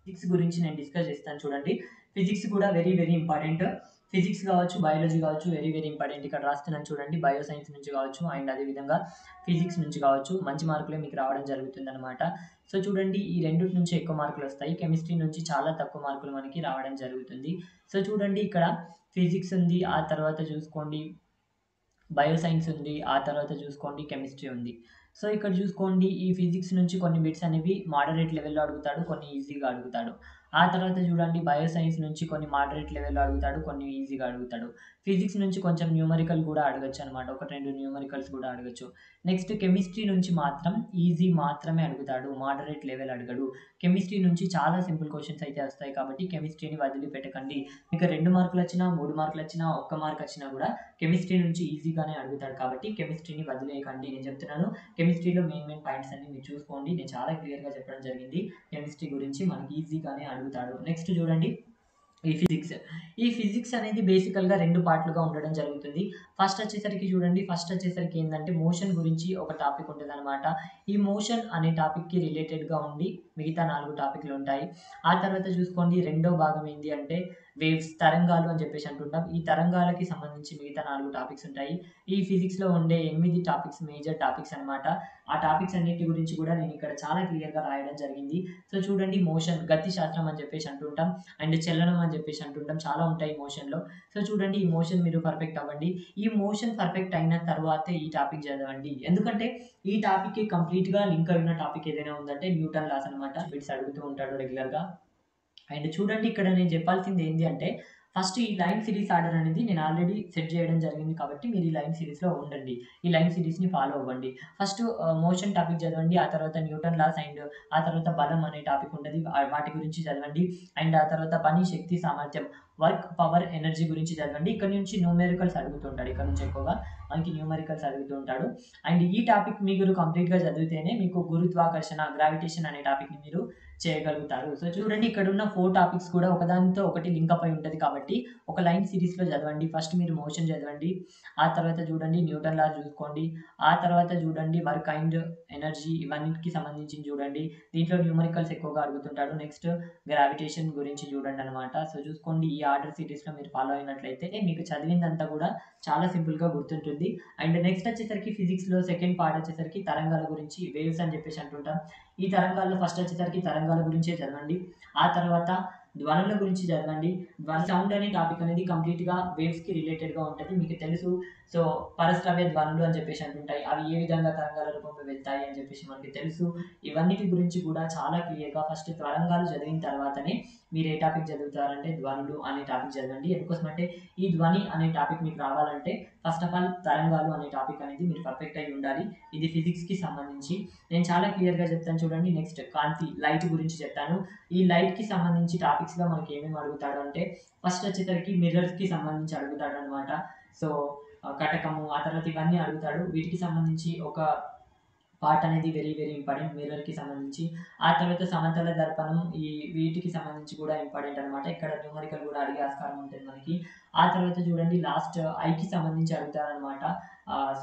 ఫిజిక్స్ గురించి నేను డిస్కస్ చేస్తాను చూడండి. ఫిజిక్స్ కూడా వెరీ వెరీ ఇంపార్టెంట్. ఫిజిక్స్ కావచ్చు, బయాలజీ కావచ్చు వెరీ వెరీ ఇంపార్టెంట్. ఇక్కడ రాస్తున్నాను చూడండి. బయో సైన్స్ నుంచి కావచ్చు అండ్ అదేవిధంగా ఫిజిక్స్ నుంచి కావచ్చు మంచి మార్కులే మీకు రావడం జరుగుతుందనమాట. సో చూడండి ఈ రెండిటి నుంచి ఎక్కువ మార్కులు వస్తాయి. కెమిస్ట్రీ నుంచి చాలా తక్కువ మార్కులు మనకి రావడం జరుగుతుంది. సో చూడండి ఇక్కడ ఫిజిక్స్ ఉంది. ఆ తర్వాత చూసుకోండి బయో సైన్స్ ఉంది. ఆ తర్వాత చూసుకోండి కెమిస్ట్రీ ఉంది. సో ఇక్కడ చూసుకోండి ఈ ఫిజిక్స్ నుంచి కొన్ని బిట్స్ అనేవి మోడరేట్ లెవెల్‌లో అడుగుతాడు. కొన్ని ఈజీగా అడుగుతాడు. ఆ తర్వాత చూడండి బయో సైన్స్ నుంచి కొన్ని మోడరేట్ లెవెల్‌లో అడుగుతాడు. కొన్ని ఈజీగా అడుగుతాడు. ఫిజిక్స్ నుంచి కొంచెం న్యూమరికల్ కూడా అడగొచ్చనమాట. 1, 2 న్యూమరికల్స్ కూడా అడగొచ్చు. నెక్స్ట్ కెమిస్ట్రీ నుంచి మాత్రం ఈజీ మాత్రమే అడుగుతాడు. మోడరేట్ లెవెల్ అడగడు. కెమిస్ట్రీ నుంచి చాలా సింపుల్ క్వెషన్స్ అయితే వస్తాయి కాబట్టి కెమిస్ట్రీని వదిలిపెట్టకండి. మీకు 2 మార్కులొచ్చినా, 3 మార్కులొచ్చినా, 1 మార్క్ వచ్చినా కూడా కెమిస్ట్రీ నుంచి ఈజీగానే అడుగుతాడు కాబట్టి కెమిస్ట్రీని వదిలేయకండి. నేను చెప్తున్నాను కెమిస్ట్రీలో మెయిన్ పాయింట్స్ అన్ని మీరు చూసుకోండి. నేను చాలా క్లియర్‌గా చెప్పడం జరిగింది. కెమిస్ట్రీ గురించి మనకి ఈజీగానే అడుగుతాడు. నెక్స్ట్ చూడండి ఈ ఫిజిక్స్. ఈ ఫిజిక్స్ అనేది బేసికల్‌గా 2 పార్ట్‌లుగా ఉండడం జరుగుతుంది. ఫస్ట్ వచ్చేసరికి ఏందంటే మోషన్ గురించి ఒక టాపిక్ ఉంటదనమాట. ఈ మోషన్ అనే టాపిక్‌కి రిలేటెడ్‌గా ఉండి మిగతా 4 టాపిక్‌లుంటాయి. ఆ తర్వాత చూసుకోండి రెండో భాగం ఏంది అంటే వేవ్స్ తరంగాలు అని చెప్పేసి అంటుంటాం. ఈ తరంగాలకి సంబంధించి మిగతా 4 టాపిక్స్ ఉంటాయి. ఈ ఫిజిక్స్‌లో ఉండే 8 టాపిక్స్ మేజర్ టాపిక్స్ అనమాట. ఆ టాపిక్స్ అన్నిటి గురించి కూడా నేను ఇక్కడ చాలా క్లియర్‌గా రాయడం జరిగింది. సో చూడండి మోషన్ గతి శాస్త్రం అని చెప్పేసి అంటుంటాం. అండ్ చలనం అని చెప్పేసి అంటుంటాం. చాలా ఉంటాయి మోషన్‌లో. సో చూడండి ఈ మోషన్ మీరు పర్ఫెక్ట్ అవ్వండి. ఈ మోషన్ పర్ఫెక్ట్ అయిన తర్వాతే ఈ టాపిక్ చదవండి. ఎందుకంటే ఈ టాపిక్‌కి కంప్లీట్‌గా లింక్ అయి ఉన్న టాపిక్ ఏదైనా ఉందంటే న్యూటన్ లాస్ అనమాట. బిట్స్ అడుగుతూ ఉంటాడు రెగ్యులర్‌గా. అండ్ చూడండి ఇక్కడ నేను చెప్పాల్సింది ఏంది అంటే ఫస్ట్ ఈ లైన్ సిరీస్ ఆర్డర్ అనేది నేను ఆల్రెడీ సెట్ చేయడం జరిగింది కాబట్టి మీరు ఈ లైన్ సిరీస్‌లో ఉండండి. ఈ లైన్ సిరీస్‌ని ఫాలో అవ్వండి. ఫస్ట్ మోషన్ టాపిక్ చదవండి. ఆ తర్వాత న్యూటన్ లాస్ అండ్ ఆ తర్వాత బలం అనే టాపిక్ ఉంటది. వాటి గురించి చదవండి. అండ్ ఆ తర్వాత పని, శక్తి, సామర్థ్యం, వర్క్, పవర్, ఎనర్జీ గురించి చదవండి. ఇక్కడ నుంచి న్యూమెరికల్స్ అడుగుతుంటాడు. ఇక్కడ నుంచి ఎక్కువగా మనకి న్యూమెరికల్స్ అడుగుతూ ఉంటాడు. అండ్ ఈ టాపిక్ మీరు కంప్లీట్‌గా చదివితేనే మీకు గురుత్వాకర్షణ, గ్రావిటేషన్ అనే టాపిక్‌ని మీరు చేయగలుగుతారు. సో చూడండి ఇక్కడున్న 4 టాపిక్స్ కూడా ఒకదానితో ఒకటి లింకప్ అయి ఉంటది కాబట్టి ఒక లైన్ సిరీస్‌లో చదవండి. ఫస్ట్ మీరు మోషన్ చదవండి. ఆ తర్వాత చూడండి న్యూటన్ లా చూసుకోండి. ఆ తర్వాత చూడండి వర్క్ అండ్ ఎనర్జీ ఇవన్నిటికి సంబంధించింది చూడండి. దీంట్లో న్యూమరికల్స్ ఎక్కువగా అడుగుతుంటాడు. నెక్స్ట్ గ్రావిటేషన్ గురించి చూడండనమాట. సో చూసుకోండి ఈ ఆర్డర్ సిరీస్‌లో మీరు ఫాలో అయినట్లయితే మీకు చదివిందంతా కూడా చాలా సింపుల్‌గా గుర్తుంటుంది. అండ్ నెక్స్ట్ వచ్చేసరికి ఫిజిక్స్‌లో సెకండ్ పార్ట్ వచ్చేసరికి తరంగాల గురించి వేవ్స్ అని చెప్పేసి అంటుంటాం. ఈ తరంగాల్లో ఫస్ట్ వచ్చేసరికి తరంగాల గురించే చదవండి. ఆ తర్వాత ధ్వనుల గురించి చదవండి. సౌండ్ అనే టాపిక్ అనేది కంప్లీట్‌గా వేవ్స్‌కి రిలేటెడ్‌గా ఉంటది. మీకు తెలుసు. సో, పరశ్రవ్య ధ్వనులు అని చెప్పేసి అంటుంటాయి. అవి ఏ విధంగా తరంగాల రూపంలో వెళ్తాయి అని చెప్పేసి మనకి తెలుసు. ఇవన్నిటి గురించి కూడా చాలా క్లియర్‌గా ఫస్ట్ తరంగాలు చదివిన తర్వాతనే మీరు ఏ టాపిక్ చదువుతారంటే ధ్వనులు అనే టాపిక్ చదవండి. ఎందుకోసమంటే ఈ ధ్వని అనే టాపిక్ మీకు రావాలంటే ఫస్ట్ ఆఫ్ ఆల్ తరంగాలు అనే టాపిక్ అనేది మీరు పర్ఫెక్ట్ అయ్యి ఉండాలి. ఇది ఫిజిక్స్‌కి సంబంధించి. నేను చాలా క్లియర్‌గా చెప్తాను చూడండి. నెక్స్ట్ కాంతి, లైట్ గురించి చెప్తాను. ఈ లైట్‌కి సంబంధించి టాపిక్స్‌లో మనకి ఏమేమి అడుగుతాడు అంటే ఫస్ట్ వచ్చేసరికి మిర్రర్స్‌కి సంబంధించి అడుగుతాడనమాట. సో, కటకము ఆ తర్వాత ఇవన్నీ అడుగుతాడు. వీటికి సంబంధించి ఒక పార్ట్ అనేది వెరీ ఇంపార్టెంట్ మిర్రర్‌కి సంబంధించి. ఆ తర్వాత సమతల దర్పణం వీటికి సంబంధించి కూడా ఇంపార్టెంట్ అనమాట. ఇక్కడ న్యూమరికల్ కూడా అడిగే ఆస్కారం ఉంటుంది మనకి. ఆ తర్వాత చూడండి లాస్ట్ ఐకి సంబంధించి అడుగుతారనమాట.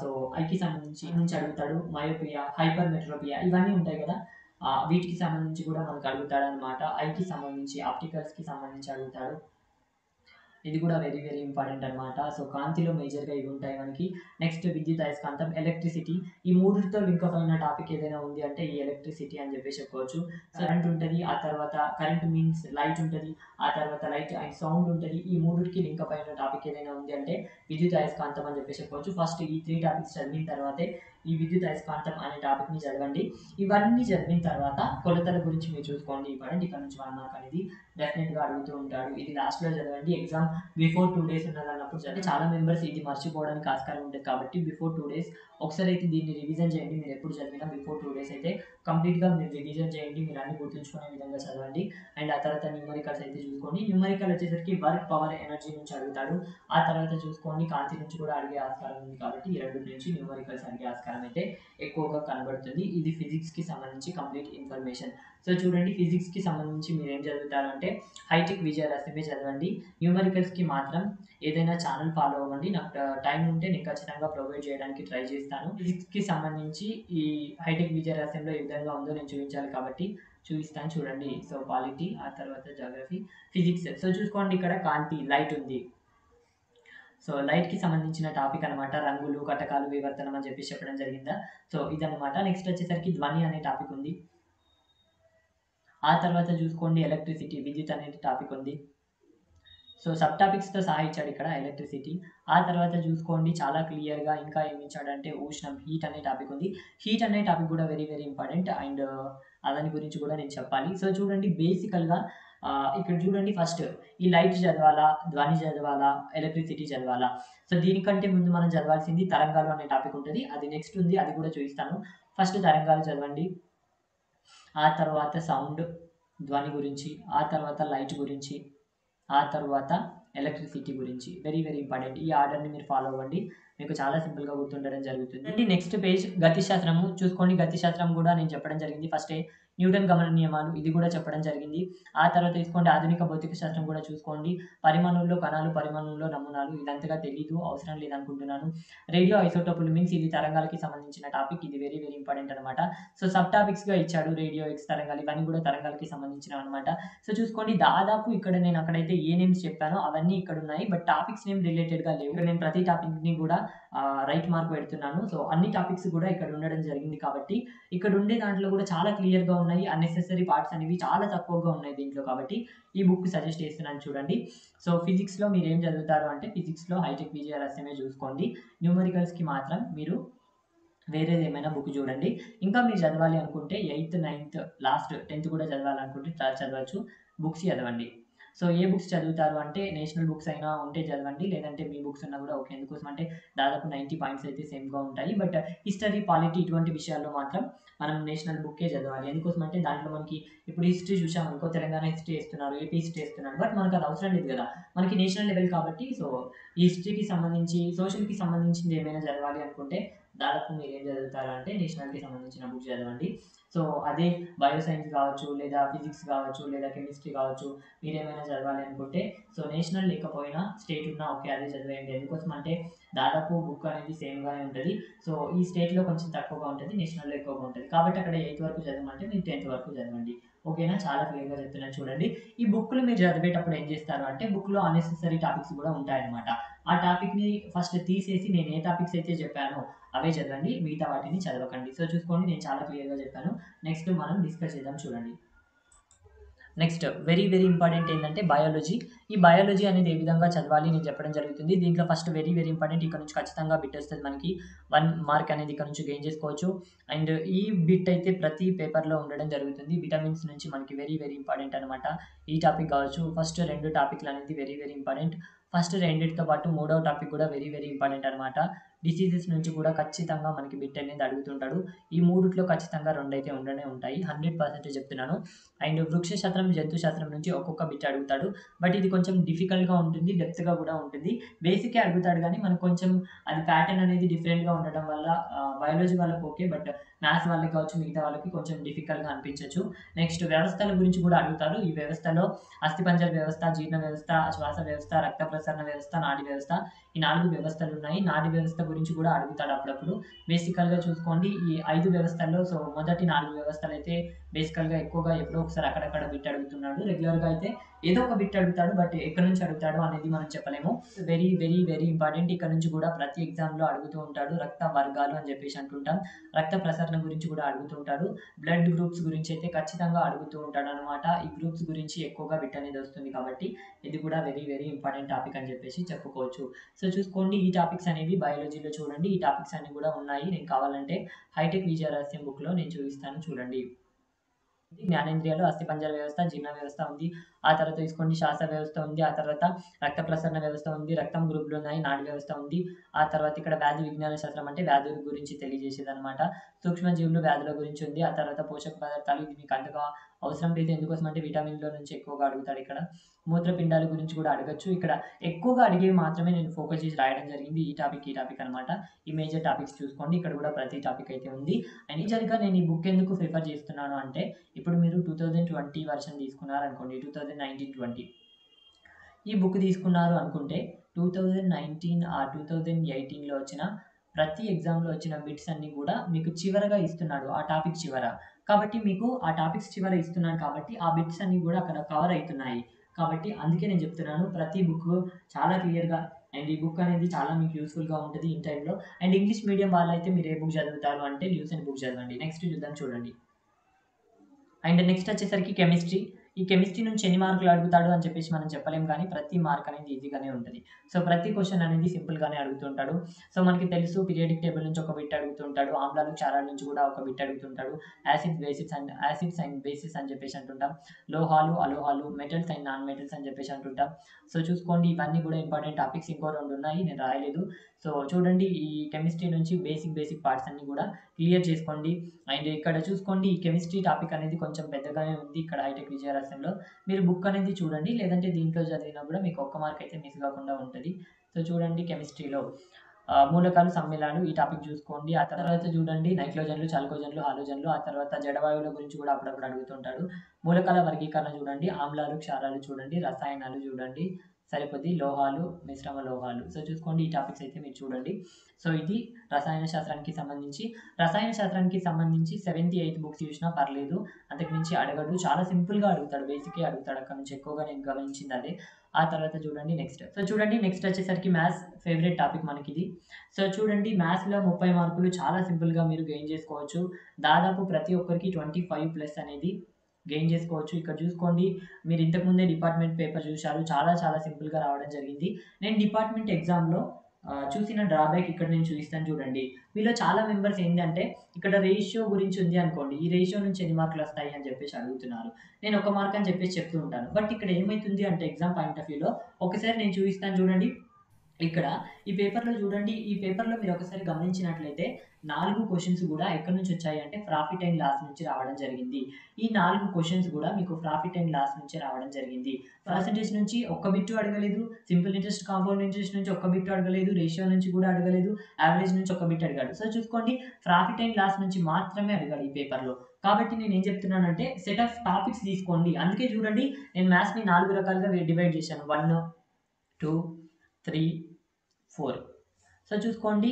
సో, ఐకి సంబంధించి అడుగుతాడు. మయోపియా, హైపర్ మెట్రోపియా ఇవన్నీ ఉంటాయి కదా! వీటికి సంబంధించి కూడా మనకు అడుగుతాడనమాట. ఐకి సంబంధించి, ఆప్టికల్స్‌కి సంబంధించి అడుగుతాడు. ఇది కూడా వెరీ ఇంపార్టెంట్ అనమాట. సో, కాంతిలో మేజర్‌గా ఇవి ఉంటాయి మనకి. నెక్స్ట్ విద్యుత్ అయస్కాంతం, ఎలక్ట్రిసిటీ ఈ మూడిటితో లింకప్ అయిన టాపిక్ ఏదైనా ఉంది అంటే ఈ ఎలక్ట్రిసిటీ అని చెప్పేసి చెప్పుకోవచ్చు. కరెంట్ ఉంటది. ఆ తర్వాత కరెంట్ మీన్స్ లైట్ ఉంటది. ఆ తర్వాత లైట్ అండ్ సౌండ్ ఉంటది. ఈ మూడిటికి లింకప్ అయిన టాపిక్ ఏదైనా ఉంది అంటే విద్యుత్ అయస్కాంతం అని చెప్పేసి చెప్పుకోవచ్చు. ఫస్ట్ ఈ 3 టాపిక్స్ చదివిన తర్వాతే ఈ విద్యుత్ అయస్కాంతం అనే టాపిక్‌ని చదవండి. ఇవన్నీ చదివిన తర్వాత కొలతల గురించి మీరు చూసుకోండి. ఇంపార్టెంట్ ఇక్కడ నుంచి 1 మార్క్ అనేది డెఫినిట్‌గా అడుగుతూ ఉంటాడు. ఇది లాస్ట్‌లో చదవండి. ఎగ్జామ్ బిఫోర్ 2 డేస్ ఉన్నదన్నప్పుడు చదివి చాలా మెంబర్స్ ఇది మర్చిపోవడానికి ఆస్కారం ఉంటది కాబట్టి బిఫోర్ 2 డేస్ ఒకసారి అయితే దీన్ని రివిజన్ చేయండి. మీరు ఎప్పుడు చదివినా బిఫోర్ 2 డేస్ అయితే కంప్లీట్‌గా మీరు రివిజన్ చేయండి. మీరు అన్ని గుర్తుంచుకునే విధంగా చదవండి. అండ్ ఆ తర్వాత న్యూమరికల్స్ అయితే చూసుకోండి. న్యూమరికల్ వచ్చేసరికి వర్క్, పవర్, ఎనర్జీ నుంచి అడుగుతాడు. ఆ తర్వాత చూసుకోండి కాంతి నుంచి కూడా అడిగే ఆస్కారం ఉంది కాబట్టి ఈ రెండిటి నుంచి న్యూమరికల్స్ అడిగే ఆస్కారం అయితే ఎక్కువగా కనబడుతుంది. ఇది ఫిజిక్స్‌కి సంబంధించి కంప్లీట్ ఇన్ఫర్మేషన్. సో చూడండి ఫిజిక్స్‌కి సంబంధించి మీరేం చదువుతారంటే హైటెక్ విజయదశమి చదవండి. న్యూమరికల్స్‌కి మాత్రం ఏదైనా ఛానల్ ఫాలో అవ్వండి. నాకు టైం ఉంటే నేను ఖచ్చితంగా ప్రొవైడ్ చేయడానికి ట్రై చేస్తాను. ఫిజిక్స్‌కి సంబంధించి ఈ హైటెక్ విజయదశమిలో ఏ విధంగా ఉందో నేను చూపించాలి కాబట్టి చూపిస్తాను చూడండి. సో పాలిటీ, ఆ తర్వాత జియోగ్రఫీ, ఫిజిక్స్. సో చూసుకోండి ఇక్కడ కాంతి, లైట్ ఉంది. సో లైట్‌కి సంబంధించిన టాపిక్ అనమాట. రంగులు, కటకాలు, వివర్తనం అని చెప్పేసి చెప్పడం జరిగిందా? సో ఇదనమాట. నెక్స్ట్ వచ్చేసరికి ధ్వని అనే టాపిక్ ఉంది. ఆ తర్వాత చూసుకోండి ఎలక్ట్రిసిటీ, విద్యుత్ అనేది టాపిక్ ఉంది. సో సబ్ టాపిక్స్తో సహా ఇచ్చాడు ఇక్కడ ఎలక్ట్రిసిటీ. ఆ తర్వాత చూసుకోండి చాలా క్లియర్గా ఇంకా ఏమి ఇచ్చాడంటే ఉష్ణం, హీట్ అనే టాపిక్ ఉంది. హీట్ అనే టాపిక్ కూడా వెరీ వెరీ ఇంపార్టెంట్. అండ్ దాని గురించి కూడా నేను చెప్పాలి. సో చూడండి బేసికల్గా ఇక్కడ చూడండి ఫస్ట్ ఈ లైట్ చదవాలా, ధ్వని చదవాలా, ఎలక్ట్రిసిటీ చదవాలా. సో దీనికంటే ముందు మనం చదవాల్సింది తరంగాలు అనే టాపిక్ ఉంటుంది. అది నెక్స్ట్ ఉంది, అది కూడా చూపిస్తాను. ఫస్ట్ తరంగాలు చదవండి, ఆ తర్వాత సౌండ్ ధ్వని గురించి, ఆ తర్వాత లైట్ గురించి, ఆ తర్వాత ఎలక్ట్రిసిటీ గురించి. Very very important. ఈ ఆర్డర్ని మీరు ఫాలో అవ్వండి, మీకు చాలా సింపుల్గా గుర్తుండడం జరుగుతుంది. నెక్స్ట్ పేజ్ గతిశాస్త్రము చూసుకోండి. గతిశాస్త్రం కూడా నేను చెప్పడం జరిగింది. ఫస్టే న్యూటన్ గమన నియమాలు ఇది కూడా చెప్పడం జరిగింది. ఆ తర్వాత తీసుకోండి ఆధునిక భౌతిక శాస్త్రం కూడా చూసుకోండి. పరిమాణంలో కణాలు, పరిమాణంలో నమూనాలు, ఇదంతగా తెలీదు, అవసరం లేదనుకుంటున్నాను. రేడియో ఐసోటోపులు మీన్స్ ఇది తరంగాలకి సంబంధించిన టాపిక్. ఇది వెరీ వెరీ ఇంపార్టెంట్ అనమాట. సో సబ్ టాపిక్స్గా ఇచ్చాడు, రేడియో, ఎక్స్ తరంగాలు, ఇవన్నీ కూడా తరంగాలకి సంబంధించినవి అనమాట. సో చూసుకోండి దాదాపు ఇక్కడ నేను అక్కడైతే ఏ నేమ్స్ చెప్పానో అవన్నీ ఇక్కడ ఉన్నాయి, బట్ టాపిక్స్ నేమ్ రిలేటెడ్గా లేవు. ఇక్కడ నేను ప్రతి టాపిక్ని కూడా రైట్ మార్క్ పెడుతున్నాను. సో అన్ని టాపిక్స్ కూడా ఇక్కడ ఉండడం జరిగింది కాబట్టి ఇక్కడ ఉండే దాంట్లో కూడా చాలా క్లియర్గా ఉన్నాయి. అన్నెసెసరీ పార్ట్స్ అనేవి చాలా తక్కువగా ఉన్నాయి దీంట్లో, కాబట్టి ఈ బుక్ సజెస్ట్ చేస్తున్నాను చూడండి. సో ఫిజిక్స్లో మీరు ఏం చదువుతారు అంటే ఫిజిక్స్లో హైటెక్ విజయరహస్యమే చూసుకోండి. న్యూమరికల్స్కి మాత్రం మీరు వేరేది ఏమైనా బుక్ చూడండి. ఇంకా మీరు చదవాలి అనుకుంటే 8th 9th లాస్ట్ 10th కూడా చదవాలనుకుంటే చదవచ్చు. బుక్స్ చదవండి. సో ఏ బుక్స్ చదువుతారు అంటే నేషనల్ బుక్స్ అయినా ఉంటే చదవండి, లేదంటే మీ బుక్స్ ఉన్నా కూడా ఓకే. ఎందుకోసం అంటే దాదాపు 90 పాయింట్స్ అయితే సేమ్గా ఉంటాయి. బట్ హిస్టరీ, పాలిటీ ఇటువంటి విషయాల్లో మాత్రం మనం నేషనల్ బుక్కే చదవాలి. ఎందుకోసం అంటే దాంట్లో మనకి ఇప్పుడు హిస్టరీ చూసామనుకో, తెలంగాణ హిస్టరీ ఇస్తున్నారు, ఏపీ హిస్టరీ ఇస్తున్నారు, బట్ మనకు అది అవసరం లేదు కదా, మనకి నేషనల్ లెవెల్ కాబట్టి. సో ఈ హిస్టరీకి సంబంధించి, సోషల్కి సంబంధించింది ఏమైనా చదవాలి అనుకుంటే దాదాపు మీరు ఏం చదువుతారు అంటే నేషనల్కి సంబంధించిన బుక్ చదవండి. సో అదే బయో సైన్స్ కావచ్చు, లేదా ఫిజిక్స్ కావచ్చు, లేదా కెమిస్ట్రీ కావచ్చు, మీరు ఏమైనా చదవాలి అనుకుంటే సో నేషనల్ లేకపోయినా స్టేట్ ఉన్నా ఓకే అదే చదివేయండి. ఎందుకోసం అంటే దాదాపు బుక్ అనేది సేమ్గానే ఉంటుంది. సో ఈ స్టేట్లో కొంచెం తక్కువగా ఉంటుంది, నేషనల్లో ఎక్కువగా ఉంటుంది. కాబట్టి అక్కడ 8th వరకు చదవమంటే మీరు 10th వరకు చదవండి. ఓకేనా, చాలా క్లియర్గా చెప్తున్నాను చూడండి. ఈ బుక్లు మీరు చదివేటప్పుడు ఏం చేస్తారు అంటే బుక్లో అన్నెసెసరీ టాపిక్స్ కూడా ఉంటాయన్నమాట. ఆ టాపిక్ని ఫస్ట్ తీసేసి నేను ఏ టాపిక్స్ అయితే చెప్పానో అవే చదవండి, మిగతా వాటిని చదవకండి. సో చూసుకోండి నేను చాలా క్లియర్గా చెప్పాను. నెక్స్ట్ మనం డిస్కస్ చేద్దాం చూడండి. నెక్స్ట్ వెరీ వెరీ ఇంపార్టెంట్ ఏంటంటే బయాలజీ. ఈ బయాలజీ అనేది ఏ విధంగా చదవాలి నేను చెప్పడం జరుగుతుంది. దీంట్లో ఫస్ట్ వెరీ వెరీ ఇంపార్టెంట్, ఇక్కడ నుంచి ఖచ్చితంగా బిట్ వస్తుంది మనకి. 1 మార్క్ అనేది ఇక్కడ నుంచి గెయిన్ చేసుకోవచ్చు. అండ్ ఈ బిట్ అయితే ప్రతి పేపర్లో ఉండడం జరుగుతుంది. విటమిన్స్ నుంచి మనకి వెరీ వెరీ ఇంపార్టెంట్ అనమాట. ఈ టాపిక్ కావచ్చు. ఫస్ట్ 2 టాపిక్లు అనేది వెరీ వెరీ ఇంపార్టెంట్. ఫస్ట్ రెండింటితో పాటు 3వ టాపిక్ కూడా వెరీ వెరీ ఇంపార్టెంట్ అనమాట. డిసీజెస్ నుంచి కూడా ఖచ్చితంగా మనకి బిట్ అనేది అడుగుతుంటాడు. ఈ మూడిట్లో ఖచ్చితంగా 2 అయితే ఉండనే ఉంటాయి, 100% చెప్తున్నాను. అండ్ వృక్ష శాస్త్రం, జంతు శాస్త్రం నుంచి ఒక్కొక్క బిట్ అడుగుతాడు. బట్ ఇది కొంచెం డిఫికల్ట్గా ఉంటుంది, డెప్త్గా కూడా ఉంటుంది. బేసికే అడుగుతాడు కానీ మనకు కొంచెం అది ప్యాటర్న్ అనేది డిఫరెంట్గా ఉండడం వల్ల బయాలజీ వాళ్ళకి ఓకే, బట్ మ్యాథ్స్ వాళ్ళకి కావచ్చు, మిగతా వాళ్ళకి కొంచెం డిఫికల్ట్గా అనిపించవచ్చు. నెక్స్ట్ వ్యవస్థల గురించి కూడా అడుగుతారు. ఈ వ్యవస్థలో అస్థిపంజర వ్యవస్థ, జీర్ణ వ్యవస్థ, శ్వాస వ్యవస్థ, రక్త ప్రసరణ వ్యవస్థ, నాడీ వ్యవస్థ, ఈ 4 వ్యవస్థలు ఉన్నాయి. నాడీ వ్యవస్థ గురించి కూడా అడుగుతాడు అప్పుడప్పుడు. బేసికల్గా చూసుకోండి ఈ 5 వ్యవస్థల్లో సో మొదటి 4 వ్యవస్థలు అయితే బేసికల్గా ఎక్కువగా ఎప్పుడో ఒకసారి అక్కడక్కడ బిట్ అడుగుతున్నాడు. రెగ్యులర్గా అయితే ఏదో ఒక బిట్ అడుగుతాడు, బట్ ఎక్కడి నుంచి అడుగుతాడు అనేది మనం చెప్పలేము. Very very very important. ఇక్కడ నుంచి కూడా ప్రతి ఎగ్జామ్లో అడుగుతూ ఉంటాడు. రక్త వర్గాలు అని చెప్పేసి అంటుంటాం. రక్త ప్రసరణ గురించి కూడా అడుగుతూ ఉంటాడు. బ్లడ్ గ్రూప్స్ గురించి అయితే ఖచ్చితంగా అడుగుతూ ఉంటాడు అనమాట. ఈ గ్రూప్స్ గురించి ఎక్కువగా బిట్ అనేది వస్తుంది కాబట్టి ఇది కూడా వెరీ వెరీ ఇంపార్టెంట్ టాపిక్ అని చెప్పేసి చెప్పుకోవచ్చు. సో చూసుకోండి ఈ టాపిక్స్ అనేవి బయాలజీలో చూడండి. ఈ టాపిక్స్ అన్ని కూడా ఉన్నాయి. నేను కావాలంటే హైటెక్ విజయరహస్యం బుక్లో నేను చూపిస్తాను చూడండి. జ్ఞానేంద్రియాలు, అస్థిపంజర వ్యవస్థ, జీర్ణ వ్యవస్థ ఉంది. ఆ తర్వాత తీసుకోండి శ్వాస వ్యవస్థ ఉంది. ఆ తర్వాత రక్త ప్రసరణ వ్యవస్థ ఉంది. రక్తం గ్రూపులు ఉన్నాయి. నాడీ వ్యవస్థ ఉంది. ఆ తర్వాత ఇక్కడ వ్యాధి విజ్ఞాన శాస్త్రం అంటే వ్యాధుల గురించి తెలియజేసేది అనమాట. సూక్ష్మజీవులు, వ్యాధుల గురించి ఉంది. ఆ తర్వాత పోషక పదార్థాలు, ఇది మీకు అంతగా అవసరం లేదు. ఎందుకోసం అంటే విటమిన్ల నుంచి ఎక్కువగా అడుగుతాడు ఇక్కడ. మూత్రపిండాల గురించి కూడా అడగచ్చు. ఇక్కడ ఎక్కువగా అడిగేవి మాత్రమే నేను ఫోకస్ చేసి రాయడం జరిగింది. ఈ టాపిక్ అనమాట. ఈ మేజర్ టాపిక్స్ చూసుకోండి. ఇక్కడ కూడా ప్రతి టాపిక్ అయితే ఉంది. అండ్ నిజంగా నేను ఈ బుక్ ఎందుకు ప్రిఫర్ చేస్తున్నాను అంటే ఇప్పుడు మీరు 2020 వర్షన్ తీసుకున్నారు అనుకోండి, 2019-20 ఈ బుక్ తీసుకున్నారు అనుకుంటే 2019 ఆ 2018లో వచ్చిన ప్రతి ఎగ్జామ్లో వచ్చిన బిట్స్ అన్నీ కూడా మీకు చివరగా ఇస్తున్నాడు, ఆ టాపిక్ చివర. కాబట్టి మీకు ఆ టాపిక్స్ చివర ఇస్తున్నాడు కాబట్టి ఆ బిట్స్ అన్నీ కూడా అక్కడ కవర్ అవుతున్నాయి. కాబట్టి అందుకే నేను చెప్తున్నాను ప్రతి బుక్ చాలా క్లియర్గా. అండ్ ఈ బుక్ అనేది చాలా మీకు యూస్ఫుల్గా ఉంటుంది ఇన్ టైంలో. అండ్ ఇంగ్లీష్ మీడియం వాళ్ళైతే మీరు ఏ బుక్ చదువుతారు అంటే న్యూస్ అండ్ బుక్ చదవండి. నెక్స్ట్ చూద్దాం చూడండి. అండ్ నెక్స్ట్ వచ్చేసరికి కెమిస్ట్రీ. ఈ కెమిస్ట్రీ నుంచి ఎన్ని మార్కులు అడుగుతాడు అని చెప్పేసి మనం చెప్పలేం కానీ ప్రతి మార్క్ అనేది ఈజీగానే ఉంటుంది. సో ప్రతి క్వశ్చన్ అనేది సింపుల్గానే అడుగుతుంటాడు. సో మనకి తెలుసు పీరియాడిక్ టేబుల్ నుంచి ఒక బిట్ అడుగుతుంటాడు, ఆమ్లాలు క్షారాల నుంచి కూడా ఒక బిట్ అడుగుతుంటాడు, యాసిడ్స్ అండ్ బేసిస్ అని చెప్పేసి అంటుంటాం, లోహాలు అలోహాలు, మెటల్స్ అండ్ నాన్ మెటల్స్ అని చెప్పేసి అంటుంటాం. సో చూసుకోండి ఇవన్నీ కూడా ఇంపార్టెంట్ టాపిక్స్. ఇంకో 2 ఉన్నాయి నేను రాయలేదు. సో చూడండి ఈ కెమిస్ట్రీ నుంచి బేసిక్ పార్ట్స్ అన్ని కూడా క్లియర్ చేసుకోండి. అండ్ ఇక్కడ చూసుకోండి ఈ కెమిస్ట్రీ టాపిక్ అనేది కొంచెం పెద్దగానే ఉంది ఇక్కడ హైటెక్ విజయరాశ్యంలో. మీరు బుక్ అనేది చూడండి, లేదంటే దీంట్లో చదివినా కూడా మీకు ఒక్క మార్క్ అయితే మిస్ కాకుండా ఉంటుంది. సో చూడండి కెమిస్ట్రీలో మూలకాలు, సమ్మేళనాలు ఈ టాపిక్ చూసుకోండి. ఆ తర్వాత చూడండి నైట్రోజన్లు, చాల్కోజన్లు, హాలోజన్లు, ఆ తర్వాత జడవాయువుల గురించి కూడా అప్పుడప్పుడు అడుగుతుంటాడు. మూలకాల వర్గీకరణ చూడండి, ఆమ్లాలు క్షారాలు చూడండి, రసాయనాలు చూడండి, సరిపోద్ది, లోహాలు, మిశ్రమ లోహాలు. సో చూసుకోండి ఈ టాపిక్స్ అయితే మీరు చూడండి. సో ఇది రసాయన శాస్త్రానికి సంబంధించి. రసాయన శాస్త్రానికి సంబంధించి 7th 8th బుక్స్ చూసినా పర్లేదు, అంతకు మించి అడగడు. చాలా సింపుల్గా అడుగుతాడు, బేసికే అడుగుతాడు. అక్కడ నుంచి ఎక్కువగా నేను గమనించింది అదే. ఆ తర్వాత చూడండి నెక్స్ట్. సో చూడండి నెక్స్ట్ వచ్చేసరికి మ్యాథ్స్, ఫేవరెట్ టాపిక్ మనకి ఇది. సో చూడండి మ్యాథ్స్లో 30 మార్కులు చాలా సింపుల్గా మీరు గెయిన్ చేసుకోవచ్చు. దాదాపు ప్రతి ఒక్కరికి 25+ అనేది గెయిన్ చేసుకోవచ్చు. ఇక్కడ చూసుకోండి మీరు ఇంతకుముందే డిపార్ట్మెంట్ పేపర్ చూశారు, చాలా సింపుల్గా రావడం జరిగింది. నేను డిపార్ట్మెంట్ ఎగ్జామ్లో చూసిన డ్రాబ్యాక్ ఇక్కడ నేను చూపిస్తాను చూడండి. మీలో చాలా మెంబర్స్ ఏంటంటే ఇక్కడ రేషియో గురించి ఉంది అనుకోండి, ఈ రేషియో నుంచి ఎన్ని మార్కులు వస్తాయి అని చెప్పేసి అడుగుతున్నారు. నేను 1 మార్క్ అని చెప్పేసి చెప్తూ ఉంటాను. బట్ ఇక్కడ ఏమవుతుంది అంటే ఎగ్జామ్ పాయింట్ ఆఫ్ వ్యూలో ఒకసారి నేను చూపిస్తాను చూడండి. ఇక్కడ ఈ పేపర్లో చూడండి, ఈ పేపర్లో మీరు ఒకసారి గమనించినట్లయితే 4 క్వశ్చన్స్ కూడా ఎక్కడి నుంచి వచ్చాయి అంటే ప్రాఫిట్ అండ్ లాస్ నుంచి రావడం జరిగింది. ఈ 4 క్వశ్చన్స్ కూడా మీకు ప్రాఫిట్ అండ్ లాస్ నుంచి రావడం జరిగింది. పర్సంటేజ్ నుంచి ఒక్క బిట్టు అడగలేదు, సింపుల్ ఇంట్రెస్ట్, కాంపౌండ్ ఇంట్రెస్ట్ నుంచి ఒక్క బిట్టు అడగలేదు, రేషియో నుంచి కూడా అడగలేదు, యావరేజ్ నుంచి ఒక బిట్ అడిగాడు. సో చూసుకోండి ప్రాఫిట్ అండ్ లాస్ నుంచి మాత్రమే అడిగాడు ఈ పేపర్లో. కాబట్టి నేను ఏం చెప్తున్నానంటే సెట్ ఆఫ్ టాపిక్స్ తీసుకోండి. అందుకే చూడండి నేను మ్యాథ్స్ని 4 రకాలుగా డివైడ్ చేశాను, 1 2 3 4. సో చూసుకోండి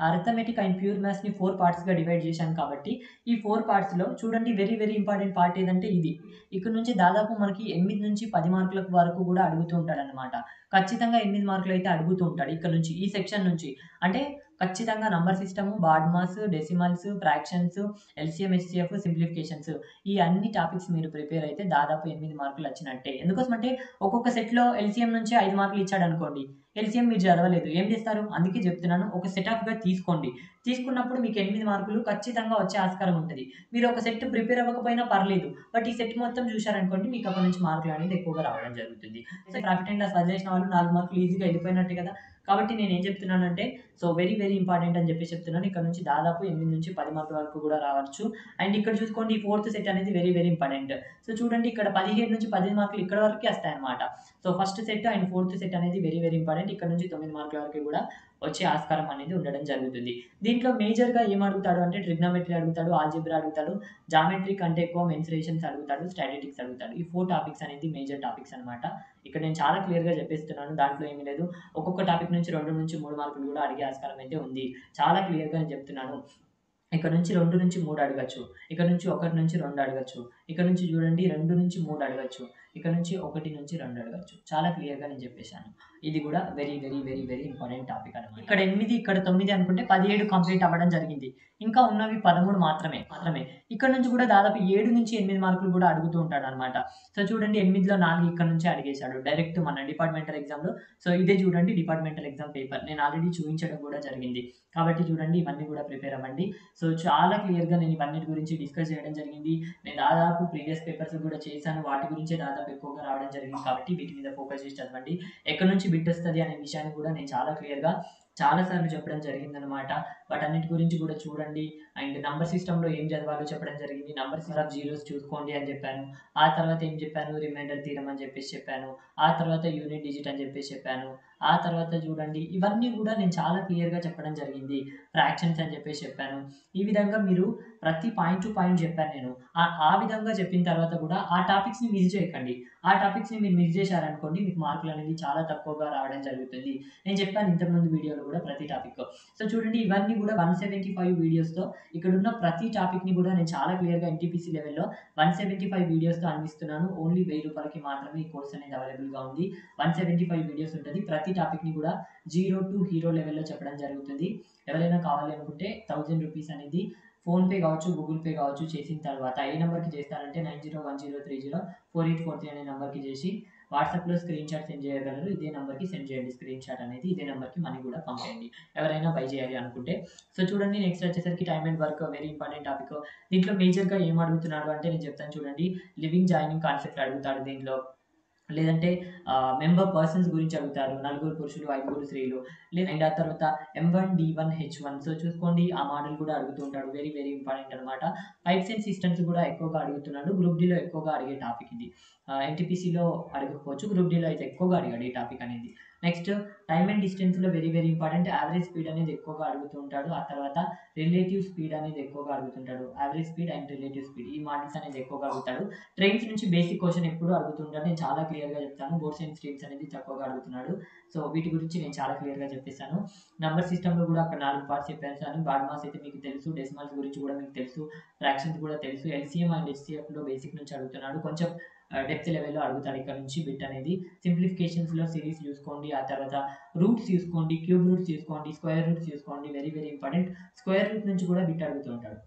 అరిథమెటిక్ అండ్ ప్యూర్ మ్యాథ్స్ని 4 పార్ట్స్గా డివైడ్ చేశాను. కాబట్టి ఈ 4 పార్ట్స్లో చూడండి వెరీ ఇంపార్టెంట్ పార్ట్ ఏదంటే ఇది. ఇక్కడ నుంచి దాదాపు మనకి 8 నుంచి 10 మార్కుల వరకు కూడా అడుగుతూ ఉంటాడు అనమాట. ఖచ్చితంగా 8 మార్కులు అయితే అడుగుతూ ఉంటాడు ఇక్కడ నుంచి, ఈ సెక్షన్ నుంచి. అంటే ఖచ్చితంగా number system, BODMAS, decimals, fractions, LCM, HCF, simplifications, ఈ అన్ని టాపిక్స్ మీరు ప్రిపేర్ అయితే దాదాపు 8 మార్కులు వచ్చినట్టే. ఎందుకోసం అంటే ఒక్కొక్క సెట్లో ఎల్సిఎం నుంచి 5 మార్కులు ఇచ్చాడు అనుకోండి, ఎల్సిఎం మీరు చదవలేదు ఏం చేస్తారు, అందుకే చెప్తున్నాను ఒక సెట్ ఆఫ్గా తీసుకోండి. తీసుకున్నప్పుడు మీకు 8 మార్కులు ఖచ్చితంగా వచ్చే ఆస్కారం ఉంటుంది. మీరు ఒక సెట్ ప్రిపేర్ అవ్వకపోయినా పర్లేదు, బట్ ఈ సెట్ మొత్తం చూశారనుకోండి మీకు అక్కడ నుంచి మార్కులు అనేది ఎక్కువగా రావడం జరుగుతుంది. సో ప్రాఫిట్ అండ్ లాస్ వదిలేసిన వాళ్ళు 4 మార్కులు ఈజీగా వెళ్ళిపోయినట్టే కదా. కాబట్టి నేను ఏం చెప్తున్నానంటే సో వెరీ ఇంపార్టెంట్ అని చెప్పి చెప్తున్నాను. ఇక్కడ నుంచి దాదాపు 8 నుంచి 10 మార్కుల వరకు కూడా రావచ్చు. అండ్ ఇక్కడ చూసుకోండి ఈ 4th సెట్ అనేది వెరీ ఇంపార్టెంట్. సో చూడండి ఇక్కడ 17 నుంచి 18 మార్కులు ఇక్కడ వరకు వస్తాయన్నమాట. So first set and 4th set అనేది వెరీ ఇంపార్టెంట్. ఇక్కడ నుంచి 9 మార్కుల వరకు కూడా వచ్చే ఆస్కారం అనేది ఉండడం జరుగుతుంది. దీంట్లో మేజర్గా ఏం అడుగుతాడు అంటే ట్రిగ్నోమెట్రీ అడుగుతాడు, ఆల్జిబ్రా అడుగుతాడు, జామెట్రీ కంటే ఎక్కువ మెన్సురేషన్స్ అడుగుతాడు, స్టాటిస్టిక్స్ అడుగుతాడు. ఈ 4 టాపిక్స్ అనేది మేజర్ టాపిక్స్ అనమాట. ఇక్కడ నేను చాలా క్లియర్గా చెప్పేస్తున్నాను, దాంట్లో ఏమీ లేదు. ఒక్కొక్క టాపిక్ నుంచి 2 నుంచి 3 మార్కులు కూడా అడిగే ఆస్కారం అయితే ఉంది. చాలా క్లియర్గా నేను చెప్తున్నాను. ఇక్కడ నుంచి 2 నుంచి 3 అడగచ్చు, ఇక్కడ నుంచి 1 నుంచి 2 అడగచ్చు, ఇక్కడ నుంచి చూడండి 2 నుంచి 3 అడగచ్చు, ఇక్కడ నుంచి 1 నుంచి 2 అడగచ్చు. చాలా క్లియర్గా నేను చెప్పేశాను. ఇది కూడా వెరీ ఇంపార్టెంట్ టాపిక్ అనమాట. ఇక్కడ 8 ఇక్కడ 9 అనుకుంటే 17 కంప్లీట్ అవ్వడం జరిగింది. ఇంకా ఉన్నవి 13 మాత్రమే. ఇక్కడ నుంచి కూడా దాదాపు 7 నుంచి 8 మార్కులు కూడా అడుగుతూ ఉంటాడు అనమాట. సో చూడండి 8లో 4 ఇక్కడ నుంచి అడిగేశాడు డైరెక్ట్ మన డిపార్ట్మెంటల్ ఎగ్జామ్లో. సో ఇదే చూడండి డిపార్ట్మెంటల్ ఎగ్జామ్ పేపర్ నేను ఆల్రెడీ చూపించడం కూడా జరిగింది. కాబట్టి చూడండి ఇవన్నీ కూడా ప్రిపేర్ అవ్వండి. సో చాలా క్లియర్గా నేను ఇవన్నిటి గురించి డిస్కస్ చేయడం జరిగింది. నేను దాదాపు ప్రీవియస్ పేపర్స్ కూడా చేశాను, వాటి గురించే దాదాపు ఎక్కువగా రావడం జరిగింది. కాబట్టి వీటి మీద ఫోకస్ చేసి చదవండి. ఎక్కడి నుంచి బిట్ వస్తుంది అనే విషయాన్ని కూడా నేను చాలా క్లియర్గా చాలాసార్లు చెప్పడం జరిగిందనమాట. వాటన్నిటి గురించి కూడా చూడండి. అండ్ నంబర్ సిస్టంలో ఏం చదవాలో చెప్పడం జరిగింది. నంబర్ సిస్టమ్ ఆఫ్ జీరోస్ చూసుకోండి అని చెప్పాను. ఆ తర్వాత ఏం చెప్పాను, రిమైండర్ థీరం అని చెప్పేసి చెప్పాను. ఆ తర్వాత యూనిట్ డిజిట్ అని చెప్పేసి చెప్పాను. ఆ తర్వాత చూడండి ఇవన్నీ కూడా నేను చాలా క్లియర్గా చెప్పడం జరిగింది. ఫ్రాక్షన్స్ అని చెప్పేసి చెప్పాను. ఈ విధంగా మీరు ప్రతి పాయింట్ టు పాయింట్ చెప్పాను నేను. ఆ విధంగా చెప్పిన తర్వాత కూడా ఆ టాపిక్స్ని మిస్ చేయకండి. ఆ టాపిక్స్ని మీరు మిస్ చేశారనుకోండి మీకు మార్కులు అనేది చాలా తక్కువగా రావడం జరుగుతుంది. నేను చెప్పాను ఇంతకుముందు వీడియోలో కూడా ప్రతి టాపిక్. సో చూడండి ఇవన్నీ కూడా 175 వీడియోస్తో ఇక్కడ ఉన్న ప్రతి టాపిక్ని కూడా నేను చాలా క్లియర్గా ఎన్టీపీసీ లెవెల్లో 175 వీడియోస్తో అందిస్తున్నాను. ఓన్లీ 1000 రూపాయలకి మాత్రమే ఈ కోర్స్ అనేది అవైలబుల్గా ఉంది. 175 వీడియోస్ ఉంటుంది. ప్రతి టాపిక్ని కూడా 0 to హీరో లెవెల్లో చెప్పడం జరుగుతుంది. ఎవరైనా కావాలి అనుకుంటే 1000 రూపీస్ అనేది ఫోన్‌పే కావచ్చు, గూగుల్ పే కావచ్చు చేసిన తర్వాత ఏ నంబర్‌కి చేస్తారంటే 9010304843 అనే నంబర్‌కి చేసి వాట్సాప్‌లో స్క్రీన్‌షాట్ సెండ్ చేయగలరు. ఇదే నంబర్‌కి సెండ్ చేయండి స్క్రీన్‌షాట్ అనేది. ఇదే నంబర్‌కి మనీ కూడా పంపేయండి. ఎవరైనా బై చేయాలి అనుకుంటే. సో చూడండి నెక్స్ట్ వచ్చేసరికి time and work very important topic. దీంట్లో మేజర్‌గా ఏం అడుగుతున్నాడు అంటే నేను చెప్తాను చూడండి. లివింగ్ జాయినింగ్ కాన్సెప్ట్ అడుగుతాడు దీంట్లో. లేదంటే మెంబర్ పర్సన్స్ గురించి అడుగుతారు. నలుగురు పురుషులు, ఐదుగురు స్త్రీలు. అండ్ ఆ తర్వాత M1D1H1 సో చూసుకోండి ఆ మోడల్ కూడా అడుగుతూ ఉంటాడు. వెరీ వెరీ ఇంపార్టెంట్ అనమాట. పైప్స్ అండ్ సిస్టమ్స్ కూడా ఎక్కువగా అడుగుతున్నాడు. గ్రూప్ డీలో ఎక్కువగా అడిగే టాపిక్ ఇది. ఎన్టీపీసీలో అడగకపోవచ్చు. గ్రూప్ డీలో అయితే ఎక్కువగా అడిగాడు ఈ టాపిక్ అనేది. నెక్స్ట్ టైమ్ అండ్ డిస్టెన్స్‌లో very very important. Average speed అనేది ఎక్కువగా అడుగుతూ ఉంటాడు. ఆ తర్వాత రిలేటివ్ స్పీడ్ అనేది ఎక్కువగా అడుగుతుంటాడు. Average speed and relative speed ఈ మోడల్స్ అనేది ఎక్కువగా అడుగుతాడు. ట్రైన్స్ నుంచి బేసిక్ క్వశ్చన్ ఎప్పుడు అడుగుతుంటాడు. నేను చాలా క్లియర్‌గా చెప్తాను. బోర్డ్స్ అండ్ స్ట్రీమ్స్ అనేది తక్కువగా అడుగుతున్నాడు. సో వీటి గురించి నేను చాలా క్లియర్‌గా చెప్పేసాను. నంబర్ సిస్టమ్‌లో కూడా ఒక 4 పార్ట్స్ చెప్పేసాను. గాడ్ మాస్ అయితే మీకు తెలుసు. డెసిమల్స్ గురించి కూడా మీకు తెలుసు. ఫ్రాక్షన్స్ కూడా తెలుసు. ఎల్‌సీఎం అండ్ హెచ్‌సీఎఫ్‌లో బేసిక్ నుంచి అడుగుతున్నాడు. కొంచెం డెప్త్ లెవెల్‌లో అడుగుతాడు ఇక్కడ నుంచి బిట్ అనేది. సింప్లిఫికేషన్స్‌లో సిరీస్ చూసుకోండి. ఆ తర్వాత రూట్స్ చూసుకోండి. క్యూబ్ రూట్స్ చూసుకోండి. స్క్వేర్ రూట్స్ చూసుకోండి. Very very important. Square root నుంచి కూడా బిట్ అడుగుతూ ఉంటాడు.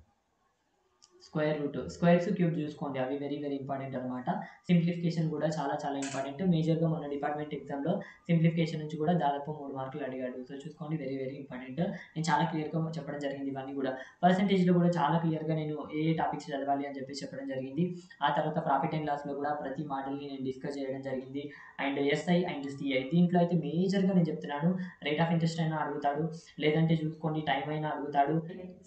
స్క్వేర్ రూట్, స్క్వేర్స్, క్యూబ్ చూసుకోండి. అవి వెరీ వెరీ ఇంపార్టెంట్ అనమాట. సింప్లిఫికేషన్ కూడా చాలా చాలా ఇంపార్టెంట్. మేజర్‌గా మన డిపార్ట్మెంట్ ఎగ్జామ్‌లో సింప్లిఫికేషన్ నుంచి కూడా దాదాపు 3 మార్కులు అడిగాడు. సో చూసుకోండి వెరీ వెరీ ఇంపార్టెంట్. నేను చాలా క్లియర్‌గా చెప్పడం జరిగింది ఇవన్నీ కూడా. పర్సెంటేజ్‌లో కూడా చాలా క్లియర్‌గా నేను ఏ ఏ టాపిక్స్ చదవాలి అని చెప్పేసి చెప్పడం జరిగింది. ఆ తర్వాత ప్రాఫిట్ అండ్ లాస్‌లో కూడా ప్రతి మోడల్‌ని నేను డిస్కస్ చేయడం జరిగింది. అండ్ ఎస్ఐ అండ్ సిఐ దీంట్లో అయితే మేజర్‌గా నేను చెప్తున్నాను. రేట్ ఆఫ్ ఇంట్రెస్ట్ అయినా అడుగుతాడు. లేదంటే చూసుకోండి టైం అయినా అడుగుతాడు.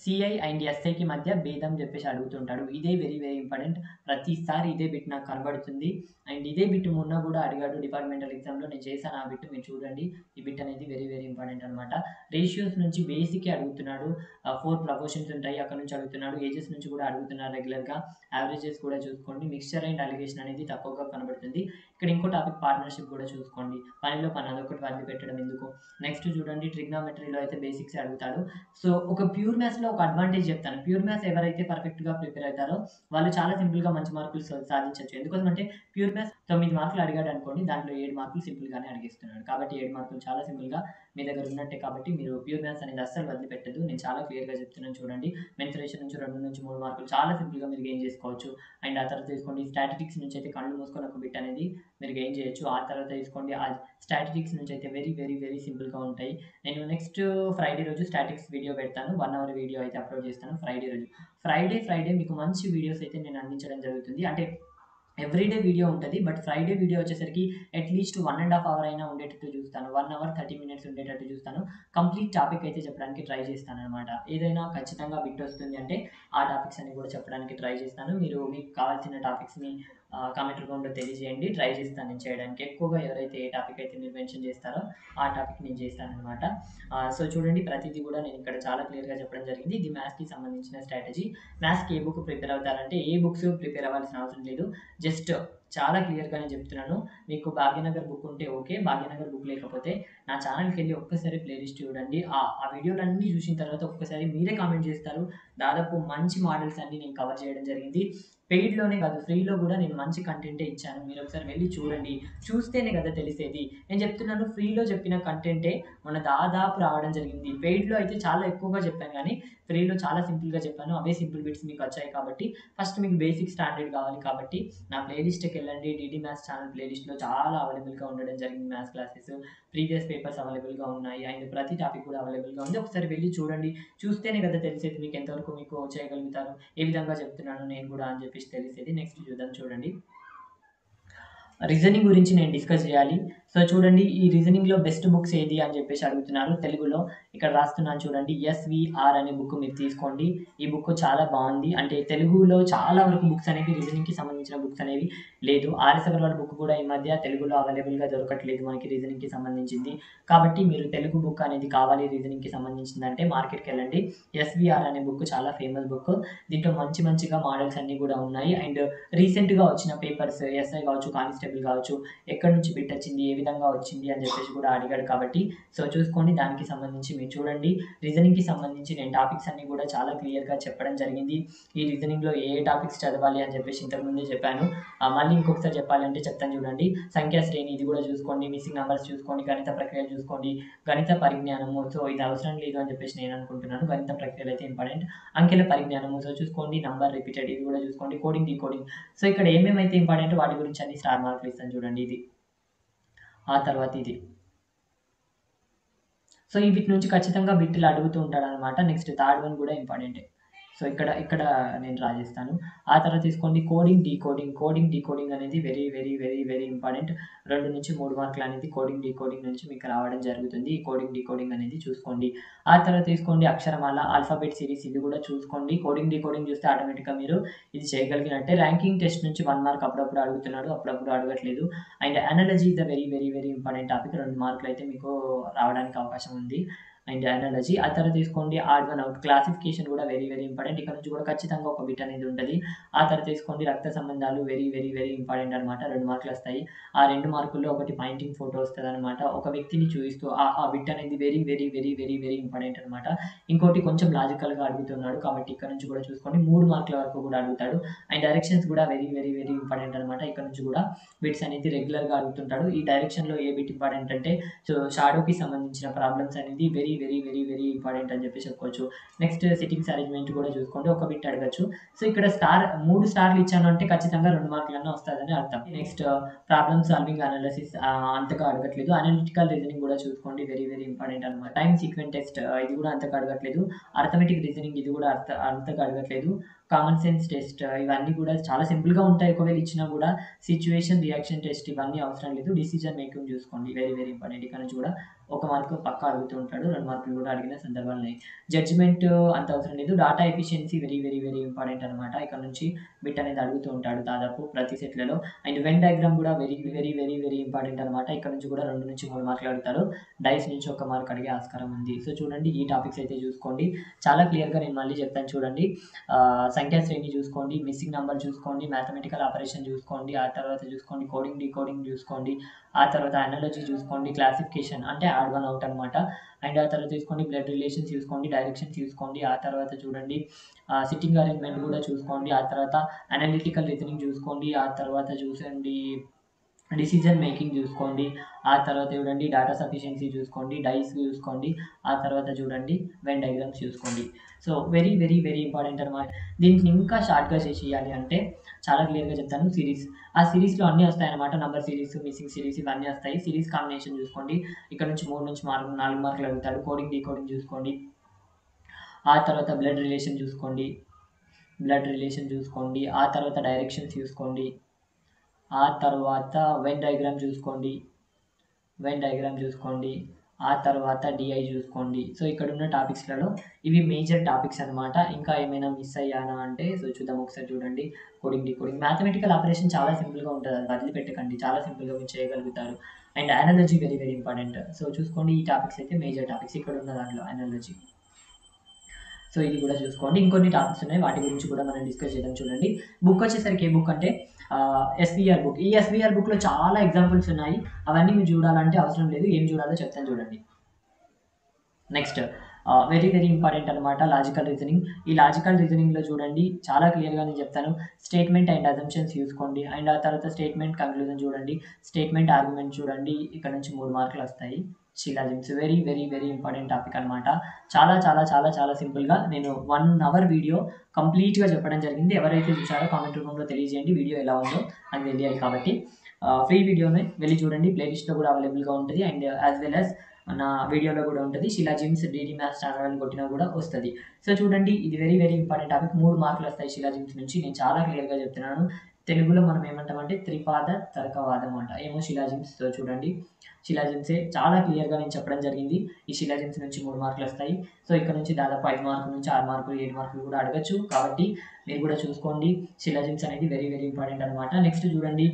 సిఐ అండ్ ఎస్ఐకి మధ్య భేదం చెప్పేసి అడుగుతుంటాడు. ఇదే వెరీ వెరీ ఇంపార్టెంట్. ప్రతిసారి ఇదే బిట్ నాకు కనబడుతుంది. అండ్ ఇదే బిట్ మొన్న కూడా అడిగాడు డిపార్ట్మెంటల్ ఎగ్జామ్‌లో. నేను చేశాను ఆ బిట్ మీరు చూడండి. ఈ బిట్ అనేది వెరీ వెరీ ఇంపార్టెంట్ అనమాట. రేషియోస్ నుంచి బేసికే అడుగుతున్నాడు. 4 ప్రపోర్షన్స్ ఉంటాయి. అక్కడ నుంచి అడుగుతున్నాడు. ఏజెస్ నుంచి కూడా అడుగుతున్నారు రెగ్యులర్‌గా. యావరేజెస్ కూడా చూసుకోండి. మిక్స్చర్ అండ్ అలిగేషన్ అనేది తక్కువగా కనబడుతుంది. ఇక్కడ ఇంకో టాపిక్ పార్ట్నర్‌షిప్ కూడా చూసుకోండి. పనిలో పని అదొకటి వదిలిపెట్టడం ఎందుకు. నెక్స్ట్ చూడండి ట్రిగ్నోమెట్రీలో అయితే బేసిక్సే అడుగుతాడు. సో ఒక ప్యూర్ మ్యాథ్స్‌లో ఒక అడ్వాంటేజ్ చెప్తాను. ప్యూర్ మ్యాథ్స్ ఎవరైతే పర్ఫెక్ట్‌గా ప్రిపేర్ అవుతారో వాళ్ళు చాలా సింపుల్‌గా మంచి మార్కులు సాధించొచ్చు. ఎందుకోసం అంటే ప్యూర్ మ్యాథ్స్ 9 మార్కులు అడిగాడనుకోండి. దాంట్లో 7 మార్కులు సింపుల్‌గానే అడిగేస్తున్నాడు. కాబట్టి 7 మార్కులు చాలా సింపుల్‌గా మీ దగ్గర ఉన్నట్టే కాబట్టి మీరు ప్యూర్ మ్యాథ్స్ అనేది అస్సలు వదిలిపెట్టొద్దు. నేను చాలా క్లియర్‌గా చెప్తున్నాను చూడండి. మెన్సురేషన్ నుంచి 2-3 మార్కులు చాలా సింపుల్‌గా మీరు గెయిన్ చేసుకోవచ్చు. అండ్ ఆ తర్వాత తీసుకోండి స్టాటిస్టిక్స్ నుంచి అయితే కళ్ళు మూసుకొని ఒక బిట్ అనేది మీరు గెయిన్ చేయొచ్చు. ఆ తర్వాత తీసుకోండి స్టాటిస్టిక్స్ నుంచి అయితే వెరీ వెరీ వెరీ సింపుల్‌గా ఉంటాయి. నేను నెక్స్ట్ ఫ్రైడే రోజు స్టాటిక్స్ వీడియో పెడతాను. 1 అవర్ వీడియో అయితే అప్లోడ్ చేస్తాను ఫ్రైడే రోజు. ఫ్రైడే మీకు మంచి వీడియోస్ అయితే నేను అందించడం జరుగుతుంది. అంటే ఎవ్రీడే వీడియో ఉంటది. బట్ ఫ్రైడే వీడియో వచ్చేసరికి అట్‌లీస్ట్ 1 ½ అవర్ అయినా ఉండేటట్టు చూస్తాను. 1 అవర్ 30 మినిట్స్ ఉండేటట్టు చూస్తాను. కంప్లీట్ టాపిక్ అయితే చెప్పడానికి ట్రై చేస్తాననమాట. ఏదైనా ఖచ్చితంగా బిట్ వస్తుంది అంటే ఆ టాపిక్స్ అన్ని కూడా చెప్పడానికి ట్రై చేస్తాను. మీరు మీకు కావాల్సిన టాపిక్స్‌ని కామెంట్ రూపంలో తెలియజేయండి. ట్రై చేస్తాను నేను చేయడానికి. ఎక్కువగా ఎవరైతే ఏ టాపిక్ అయితే మీరు మెన్షన్ చేస్తారో ఆ టాపిక్ నేను చేస్తాననమాట. సో చూడండి ప్రతిదీ కూడా నేను ఇక్కడ చాలా క్లియర్‌గా చెప్పడం జరిగింది. ఇది మ్యాథ్స్‌కి సంబంధించిన స్ట్రాటజీ. మ్యాథ్స్‌కి ఏ బుక్ ప్రిపేర్ అవుతారంటే ఏ బుక్స్ ప్రిపేర్ అవ్వాల్సిన అవసరం లేదు. జస్ట్ చాలా క్లియర్‌గానే చెప్తున్నాను. మీకు భాగ్యనగర్ బుక్ ఉంటే ఓకే. భాగ్యనగర్ బుక్ లేకపోతే నా ఛానల్‌కెళ్ళి ఒక్కసారి ప్లేలిస్ట్ చూడండి. ఆ వీడియోలన్నీ చూసిన తర్వాత ఒక్కసారి మీరే కామెంట్ చేస్తారు. దాదాపు మంచి మోడల్స్ అన్నీ నేను కవర్ చేయడం జరిగింది. పెయిడ్‌లోనే కాదు ఫ్రీలో కూడా నేను మంచి కంటెంటే ఇచ్చాను. మీరు ఒకసారి వెళ్లి చూడండి. చూస్తేనే కదా తెలిసేది. నేను చెప్తున్నాను ఫ్రీలో చెప్పిన కంటెంటే మొన్న దాదాపు రావడం జరిగింది. పెయిడ్‌లో అయితే చాలా ఎక్కువగా చెప్పాను గానీ ఫ్రీలో చాలా సింపుల్‌గా చెప్పాను. అవే సింపుల్ బిట్స్ మీకు వచ్చాయి కాబట్టి ఫస్ట్ మీకు బేసిక్ స్టాండర్డ్ కావాలి కాబట్టి నా ప్లేలిస్ట్‌కెళ్ళండి. డీడీ మ్యాథ్స్ ఛానల్ ప్లేలిస్ట్‌లో చాలా అవైలబుల్‌గా ఉండడం జరిగింది మ్యాథ్స్ క్లాసెస్. ప్రీవియస్ పేపర్స్ అవైలబుల్‌గా ఉన్నాయి. అండ్ ప్రతి టాపిక్ కూడా అవైలబుల్‌గా ఉంది. ఒకసారి వెళ్లి చూడండి. చూస్తేనే కదా తెలిసేది మీకు ఎంతవరకు మీకు చేయగలుగుతారు. ఏ విధంగా చెప్తున్నాను నేను కూడా అని చెప్పేసి తెలిసేది. నెక్స్ట్ చూద్దాం చూడండి. రీజనింగ్ గురించి నేను డిస్కస్ చేయాలి. సో చూడండి ఈ రీజనింగ్‌లో బెస్ట్ బుక్స్ ఏది అని చెప్పేసి అడుగుతున్నారు తెలుగులో. ఇక్కడ రాస్తున్నాను చూడండి. ఎస్‌విఆర్ అనే బుక్ మీరు తీసుకోండి. ఈ బుక్ చాలా బావుంది. అంటే తెలుగులో చాలా వరకు బుక్స్ అనేవి రీజనింగ్‌కి సంబంధించిన బుక్స్ అనేవి లేదు. ఆర్ఎస్ అగర్వాల్ బుక్ కూడా ఈ మధ్య తెలుగులో అవైలబుల్‌గా దొరకట్లేదు మనకి రీజనింగ్‌కి సంబంధించింది. కాబట్టి మీరు తెలుగు బుక్ అనేది కావాలి రీజనింగ్‌కి సంబంధించిందంటే మార్కెట్‌కెళ్ళండి. ఎస్‌విఆర్ అనే బుక్ చాలా ఫేమస్ బుక్. దీంట్లో మంచిగా మోడల్స్ అన్నీ కూడా ఉన్నాయి. అండ్ రీసెంట్‌గా వచ్చిన పేపర్స్ ఎస్ఐ కావచ్చు, కానిస్టేబుల్ కావచ్చు, ఎక్కడి నుంచి బిట్ వచ్చింది, ఏ విధంగా వచ్చింది అని చెప్పేసి కూడా అడిగాడు కాబట్టి సో చూసుకోండి, దానికి సంబంధించి మీరు చూడండి. రీజనింగ్కి సంబంధించి నేను టాపిక్స్ అన్ని కూడా చాలా క్లియర్గా చెప్పడం జరిగింది. ఈ రీజనింగ్లో ఏ టాపిక్స్ చదవాలి అని చెప్పేసి ఇంతకుముందే చెప్పాను. మళ్ళీ ఇంకొకసారి చెప్పాలంటే చెప్తాను చూడండి. సంఖ్యా శ్రేణి ఇది కూడా చూసుకోండి, మిస్సింగ్ నెంబర్స్ చూసుకోండి, గణిత ప్రక్రియలు చూసుకోండి, గణిత పరిజ్ఞానము. సో ఇది అవసరం లేదు అని చెప్పేసి నేను అనుకుంటున్నాను. గణిత ప్రక్రియలు అయితే ఇంపార్టెంట్. అంకెల పరిజ్ఞానము సో చూసుకోండి. నంబర్ రిపీటెడ్ ఇది కూడా చూసుకోండి. కోడింగ్ డీకోడింగ్ సో ఇక్కడ ఏమేమైతే ఇంపార్టెంట్ వాటి గురించి అన్ని స్టార్ మార్కులు ఇస్తాను చూడండి. ఇది ఆ తర్వాత ఇది సో వీటి నుంచి ఖచ్చితంగా బిట్లు అడుగుతూ ఉంటాడు అనమాట. నెక్స్ట్ థర్డ్ వన్ కూడా ఇంపార్టెంటే. సో ఇక్కడ నేను డ్రా చేస్తాను. ఆ తర్వాత తీసుకోండి కోడింగ్ డీకోడింగ్ అనేది very very very very important. 2-3 మార్కులు అనేది కోడింగ్ డీకోడింగ్ నుంచి మీకు రావడం జరుగుతుంది. ఈ కోడింగ్ డీకోడింగ్ అనేది చూసుకోండి. ఆ తర్వాత తీసుకోండి అక్షరమాల, ఆల్ఫాబెట్ సిరీస్ ఇది కూడా చూసుకోండి. కోడింగ్ డీకోడింగ్ చూస్తే ఆటోమేటిక్గా మీరు ఇది చేయగలిగినట్టే. ర్యాంకింగ్ టెస్ట్ నుంచి 1 మార్క్ అప్పుడప్పుడు అడుగుతున్నాడు, అప్పుడప్పుడు అడగట్లేదు. And analogy the very very very important topic. 2 మార్కులు అయితే మీకు రావడానికి అవకాశం ఉంది. అండ్ అనాలజీ ఆ తర్వాత తీసుకోండి ఆడ్ వన్ అవుట్ క్లాసిఫికేషన్ కూడా వెరీ వెరీ ఇంపార్టెంట్. ఇక్కడ నుంచి కూడా ఖచ్చితంగా ఒక బిట్ అనేది ఉంటుంది. ఆ తర్వాత తీసుకోండి రక్త సంబంధాలు వెరీ వెరీ వెరీ ఇంపార్టెంట్ అనమాట. 2 మార్కులు వస్తాయి. ఆ 2 మార్కుల్లో ఒకటి పాయింటింగ్ ఫోటో వస్తుంది అనమాట. ఒక వ్యక్తిని చూపిస్తూ ఆ బిట్ అనేది very very very very very important అనమాట. ఇంకోటి కొంచెం లాజికల్గా అడుగుతున్నాడు కాబట్టి ఇక్కడ నుంచి కూడా చూసుకోండి. 3 మార్కుల వరకు కూడా అడుగుతాడు. అండ్ డైరెక్షన్స్ కూడా వెరీ వెరీ వెరీ ఇంపార్టెంట్ అనమాట. ఇక్కడ నుంచి కూడా బిట్స్ అనేది రెగ్యులర్గా అడుగుతుంటాడు. ఈ డైరెక్షన్లో ఏ బిట్ ఇంపార్టెంట్ అంటే సో షాడోకి సంబంధించిన ప్రాబ్లమ్స్ అనేది very very very very important అని చెప్పి చెప్పుకోవచ్చు. నెక్స్ట్ సిట్టింగ్స్ అరేంజ్మెంట్ కూడా చూసుకోండి. ఒక బిట్ అడగచ్చు. సో ఇక్కడ 3 స్టార్లు ఇచ్చాను అంటే ఖచ్చితంగా 2 మార్కులన్నా వస్తుందని అర్థం. నెక్స్ట్ ప్రాబ్లమ్ సాల్వింగ్ అనాలిసిస్ అంతగా అడగట్లేదు. అనలిటికల్ రీజనింగ్ కూడా చూసుకోండి. వెరీ వెరీ ఇంపార్టెంట్ అనమాట. టైం సీక్వెన్స్ టెస్ట్ ఇది కూడా అంతగా అడగట్లేదు. అర్థమెటిక్ రీజనింగ్ ఇది కూడా అంతగా అడగట్లేదు. కామన్ సెన్స్ టెస్ట్ ఇవన్నీ కూడా చాలా సింపుల్గా ఉంటాయి. ఒకవేళ ఇచ్చినా కూడా సిచ్యువేషన్ రియాక్షన్ టెస్ట్ ఇవన్నీ అవసరం లేదు. డిసిజన్ మేకింగ్ చూసుకోండి. Very very important. ఇక్కడ నుంచి కూడా 1 మార్కు పక్కా అడుగుతూ ఉంటాడు. 2 మార్కులు కూడా అడిగిన సందర్భాలు ఉన్నాయి. జడ్జిమెంట్ అంత అవసరం లేదు. Data efficiency very very very important అనమాట. ఇక్కడ నుంచి బిట్ అనేది అడుగుతూ ఉంటాడు దాదాపు ప్రతి సెట్లలో. అండ్ వెన్ డయాగ్రామ్ కూడా very very very very important అనమాట. ఇక్కడ నుంచి కూడా 2-3 మార్కులు అడుగుతారు. డైస్ నుంచి 1 మార్క్ అడిగే ఆస్కారం ఉంది. సో చూడండి ఈ టాపిక్స్ అయితే చూసుకోండి. చాలా క్లియర్గా నేను మళ్ళీ చెప్తాను చూడండి. సంఖ్యా శ్రేణి చూసుకోండి, మిస్సింగ్ నెంబర్ చూసుకోండి, మ్యాథమెటికల్ ఆపరేషన్ చూసుకోండి, ఆ తర్వాత చూసుకోండి కోడింగ్ డీకోడింగ్ చూసుకోండి, ఆ తర్వాత అనాలజీ చూసుకోండి, క్లాసిఫికేషన్ అంటే యాడ్ వన్ అవుట్ అనమాట. అండ్ ఆ తర్వాత తీసుకోండి బ్లడ్ రిలేషన్స్ చూసుకోండి, డైరెక్షన్ చూసుకోండి, ఆ తర్వాత చూడండి సిట్టింగ్ అరేంజ్మెంట్ కూడా చూసుకోండి, ఆ తర్వాత అనలిటికల్ రీజనింగ్ చూసుకోండి, ఆ తర్వాత చూసండి డిసిజన్ మేకింగ్ చూసుకోండి, ఆ తర్వాత చూడండి డేటా సఫిషియన్సీ చూసుకోండి, డైస్ చూసుకోండి, ఆ తర్వాత చూడండి వెన్ డయాగ్రామ్స్ చూసుకోండి. So very very very important అనమాట. దీనికి ఇంకా షార్ట్గా చేయాలి అంటే చాలా క్లియర్గా చెప్తాను. సిరీస్ ఆ సిరీస్లో అన్నీ వస్తాయన్నమాట. నంబర్ సిరీస్, మిస్సింగ్ సిరీస్ ఇవన్నీ వస్తాయి. సిరీస్ కాంబినేషన్ చూసుకోండి. ఇక్కడ నుంచి 4 మార్కులు అడుగుతాడు. కోడింగ్ డీకోడింగ్ చూసుకోండి, ఆ తర్వాత బ్లడ్ రిలేషన్ చూసుకోండి, ఆ తర్వాత డైరెక్షన్స్ చూసుకోండి, ఆ తర్వాత వెన్ డయాగ్రామ్ చూసుకోండి, ఆ తర్వాత డిఐ చూసుకోండి. సో ఇక్కడ ఉన్న టాపిక్స్లలో ఇవి మేజర్ టాపిక్స్ అనమాట. ఇంకా ఏమైనా మిస్ అయ్యానా అంటే సో చూద్దాం ఒకసారి చూడండి. కోడింగ్ డీకోడింగ్ మ్యాథమెటికల్ ఆపరేషన్ చాలా సింపుల్గా ఉంటుంది. అది వదిలిపెట్టకండి, చాలా సింపుల్గా మీరు చేయగలుగుతారు. And analogy very very important. So చూసుకోండి ఈ టాపిక్స్ అయితే మేజర్ టాపిక్స్ ఇక్కడ ఉన్న దాంట్లో అనాలజీ. సో ఇది కూడా చూసుకోండి. ఇంకొన్ని టాపిక్స్ ఉన్నాయి, వాటి గురించి కూడా మనం డిస్కస్ చేద్దాం. చూడండి బుక్ వచ్చేసరికి ఏ బుక్ అంటే ఎస్విఆర్ బుక్. ఈ ఎస్విఆర్ బుక్లో చాలా ఎగ్జాంపుల్స్ ఉన్నాయి. అవన్నీ మీరు చూడాలంటే అవసరం లేదు. ఏం చూడాలో చెప్తాను చూడండి. నెక్స్ట్ వెరీ వెరీ ఇంపార్టెంట్ అనమాట లాజికల్ రీజనింగ్. ఈ లాజికల్ రీజనింగ్లో చూడండి చాలా క్లియర్గా నేను చెప్తాను. స్టేట్మెంట్ అండ్ అజంప్షన్స్ చూసుకోండి, అండ్ ఆ తర్వాత స్టేట్మెంట్ కంక్లూజన్ చూడండి, స్టేట్మెంట్ ఆర్గ్యుమెంట్ చూడండి. ఇక్కడ నుంచి 3 మార్కులు వస్తాయి. Syllogisms very very very important topic అనమాట. చాలా చాలా చాలా చాలా సింపుల్గా నేను 1 అవర్ వీడియో కంప్లీట్గా చెప్పడం జరిగింది. ఎవరైతే చూసారో కామెంట్ రూపంలో తెలియజేయండి వీడియో ఎలా ఉందో అని తెలియాలి కాబట్టి. ఫ్రీ వీడియోనే వెళ్ళి చూడండి. ప్లేలిస్ట్లో కూడా అవైలబుల్గా ఉంటుంది. అండ్ యాజ్ వెల్ యాజ్ నా వీడియోలో కూడా ఉంటుంది. శిలాజిమ్స్ డీడీ మ్యాథ్స్ ఛానల్ అని కొట్టినా కూడా వస్తుంది. సో చూడండి ఇది వెరీ వెరీ ఇంపార్టెంట్ టాపిక్. 3 మార్కులు వస్తాయి శిలాజిమ్స్ నుంచి. నేను చాలా క్లియర్గా చెప్తున్నాను. తెలుగులో మనం ఏమంటామంటే త్రిపాద తర్కవాదం అంట. ఏమో శిలాజిమ్స్. సో చూడండి శిలాజిమ్సే చాలా క్లియర్గా నేను చెప్పడం జరిగింది. ఈ శిలాజిమ్స్ నుంచి 3 మార్కులు వస్తాయి. సో ఇక్కడ నుంచి దాదాపు 5 మార్కుల నుంచి 6 మార్కులు 7 మార్కులు కూడా అడగచ్చు. కాబట్టి మీరు కూడా చూసుకోండి. శిలాజిమ్స్ అనేది వెరీ వెరీ ఇంపార్టెంట్ అనమాట. నెక్స్ట్ చూడండి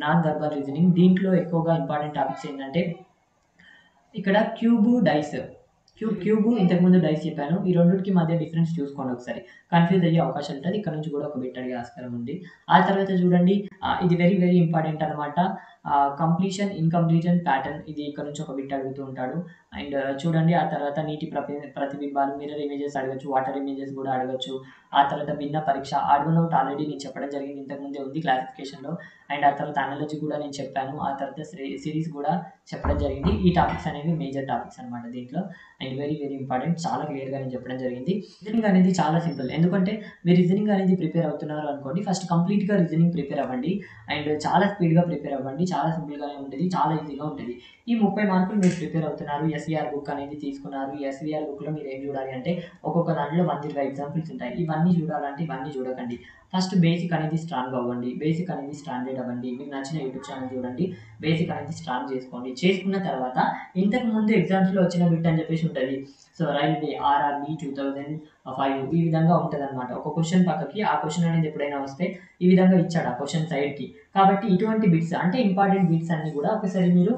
నాన్ వర్బల్ రీజనింగ్. దీంట్లో ఎక్కువగా ఇంపార్టెంట్ టాపిక్స్ ఏంటంటే ఇక్కడ క్యూబు డైస్. క్యూబు ఇంతకుముందు డైస్ చెప్పాను. ఈ రెండింటికి మధ్య డిఫరెన్స్ చూసుకోండి ఒకసారి. కన్ఫ్యూజ్ అయ్యే అవకాశం ఉంటుంది. ఇక్కడ నుంచి కూడా ఒక బిట్ అడిగే ఆస్కారం ఉంది. ఆ తర్వాత చూడండి ఇది వెరీ వెరీ ఇంపార్టెంట్ అనమాట. కంప్లీషన్, ఇన్‌కంప్లీషన్ ప్యాటర్న్ ఇది ఇక్కడ నుంచి ఒక బిట్ అడుగుతూ ఉంటాడు. అండ్ చూడండి ఆ తర్వాత నీటి ప్రతిబింబాలు, మిర్రర్ ఇమేజెస్ అడగొచ్చు, వాటర్ ఇమేజెస్ కూడా అడగొచ్చు. ఆ తర్వాత భిన్న పరీక్ష, ఆడ్ నోట్ ఆల్రెడీ నేను చెప్పడం జరిగింది. ఇంతకుముందే ఉంది క్లాసిఫికేషన్‌లో. అండ్ ఆ తర్వాత అనాలజీ కూడా నేను చెప్పాను. ఆ తర్వాత సిరీస్ కూడా చెప్పడం జరిగింది. ఈ టాపిక్స్ అనేవి మేజర్ టాపిక్స్ అనమాట దీంట్లో. And very very important. చాలా క్లియర్‌గా నేను చెప్పడం జరిగింది. రీజనింగ్ అనేది చాలా సింపుల్. ఎందుకంటే మీరు రీజనింగ్ అనేది ప్రిపేర్ అవుతున్నారు అనుకోండి, ఫస్ట్ కంప్లీట్‌గా రీజనింగ్ ప్రిపేర్ అవ్వండి. అండ్ చాలా స్పీడ్‌గా ప్రిపేర్ అవ్వండి. చాలా సింపుల్‌గానే ఉంటది. చాలా ఈజీగా ఉంటది. ఈ 30 మార్కులు మీరు ప్రిపేర్ అవుతున్నారు. ఎస్‌వీఆర్ బుక్ అనేది తీసుకున్నారు. ఈ ఎస్‌వీఆర్ బుక్‌లో మీరు ఏం చూడాలి అంటే ఒక్కొక్క దాంట్లో 120 ఎగ్జాంపుల్స్ ఉంటాయి. ఇవన్నీ చూడాలంటే ఇవన్నీ చూడకండి. ఫస్ట్ బేసిక్ అనేది స్ట్రాంగ్ అవ్వండి. బేసిక్ అనేది స్టాండర్డ్ అవ్వండి. మీకు నచ్చిన యూట్యూబ్ ఛానల్ చూడండి. బేసిక్ అనేది స్ట్రాంగ్ చేసుకోండి. చేసుకున్న తర్వాత ఇంతకు ముందు ఎగ్జామ్స్‌లో వచ్చిన బిట్ అని చెప్పేసి ఉంటది. సో రైల్వే, ఆర్ఆర్‌బీ 2005 ఈ విధంగా ఉంటదనమాట. ఒక క్వెషన్ పక్కకి ఆ క్వెషన్ అనేది ఎప్పుడైనా వస్తే ఈ విధంగా ఇచ్చాడు ఆ క్వెషన్ సైడ్‌కి. కాబట్టి ఇటువంటి బిట్స్ అంటే ఇంపార్టెంట్ బిట్స్ అన్నీ కూడా ఒకసారి మీరు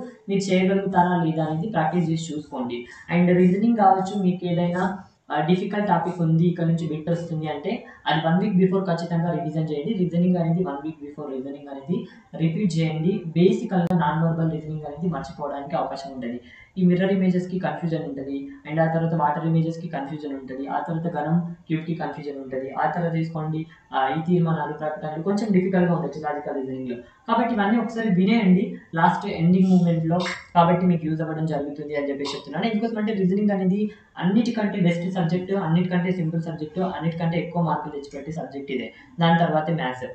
చేయగలుగుతారా లేదా అనేది ప్రాక్టీస్ చేసి చూసుకోండి. అండ్ రీజనింగ్ కావచ్చు, మీకు ఏదైనా డిఫికల్ట్ టాపిక్ ఉంది, ఇక్కడ నుంచి బిట్ వస్తుంది అంటే అది 1 వీక్ బిఫోర్ ఖచ్చితంగా రివిజన్ చేయండి. రీజనింగ్ అనేది 1 వీక్ బిఫోర్ రీజనింగ్ అనేది రిపీట్ చేయండి. బేసికల్‌గా నాన్ వర్బల్ రీజనింగ్ అనేది మర్చిపోవడానికి అవకాశం ఉంటది. ఈ మిర్రర్ ఇమేజెస్‌కి కన్‌ఫ్యూజన్ ఉంటది. అండ్ ఆ తర్వాత వాటర్ ఇమేజెస్‌కి కన్‌ఫ్యూజన్ ఉంటది. ఆ తర్వాత ఘనం, క్యూబ్‌కి కన్‌ఫ్యూజన్ ఉంటది. ఆ తర్వాత తీసుకోండి ఈ తీర్మానాలు, ప్రకటనలు కొంచెం డిఫికల్ట్‌గా ఉండొచ్చు లాజికల్ రీజనింగ్‌లో. కాబట్టి ఇవన్నీ ఒకసారి వినేయండి లాస్ట్ ఎండింగ్ మూవ్‌మెంట్‌లో. కాబట్టి మీకు యూజ్ అవ్వడం జరుగుతుంది అని చెప్పేసి చెప్తున్నాను. ఎందుకోసం అంటే రీజనింగ్ అనేది అన్నిటికంటే బెస్ట్ సబ్జెక్ట్, అన్నిటికంటే సింపుల్ సబ్జెక్ట్, అన్నిటికంటే ఎక్కువ మార్కులు తెచ్చిపెట్టే సబ్జెక్ట్ ఇదే. దాని తర్వాతే మ్యాథ్స్.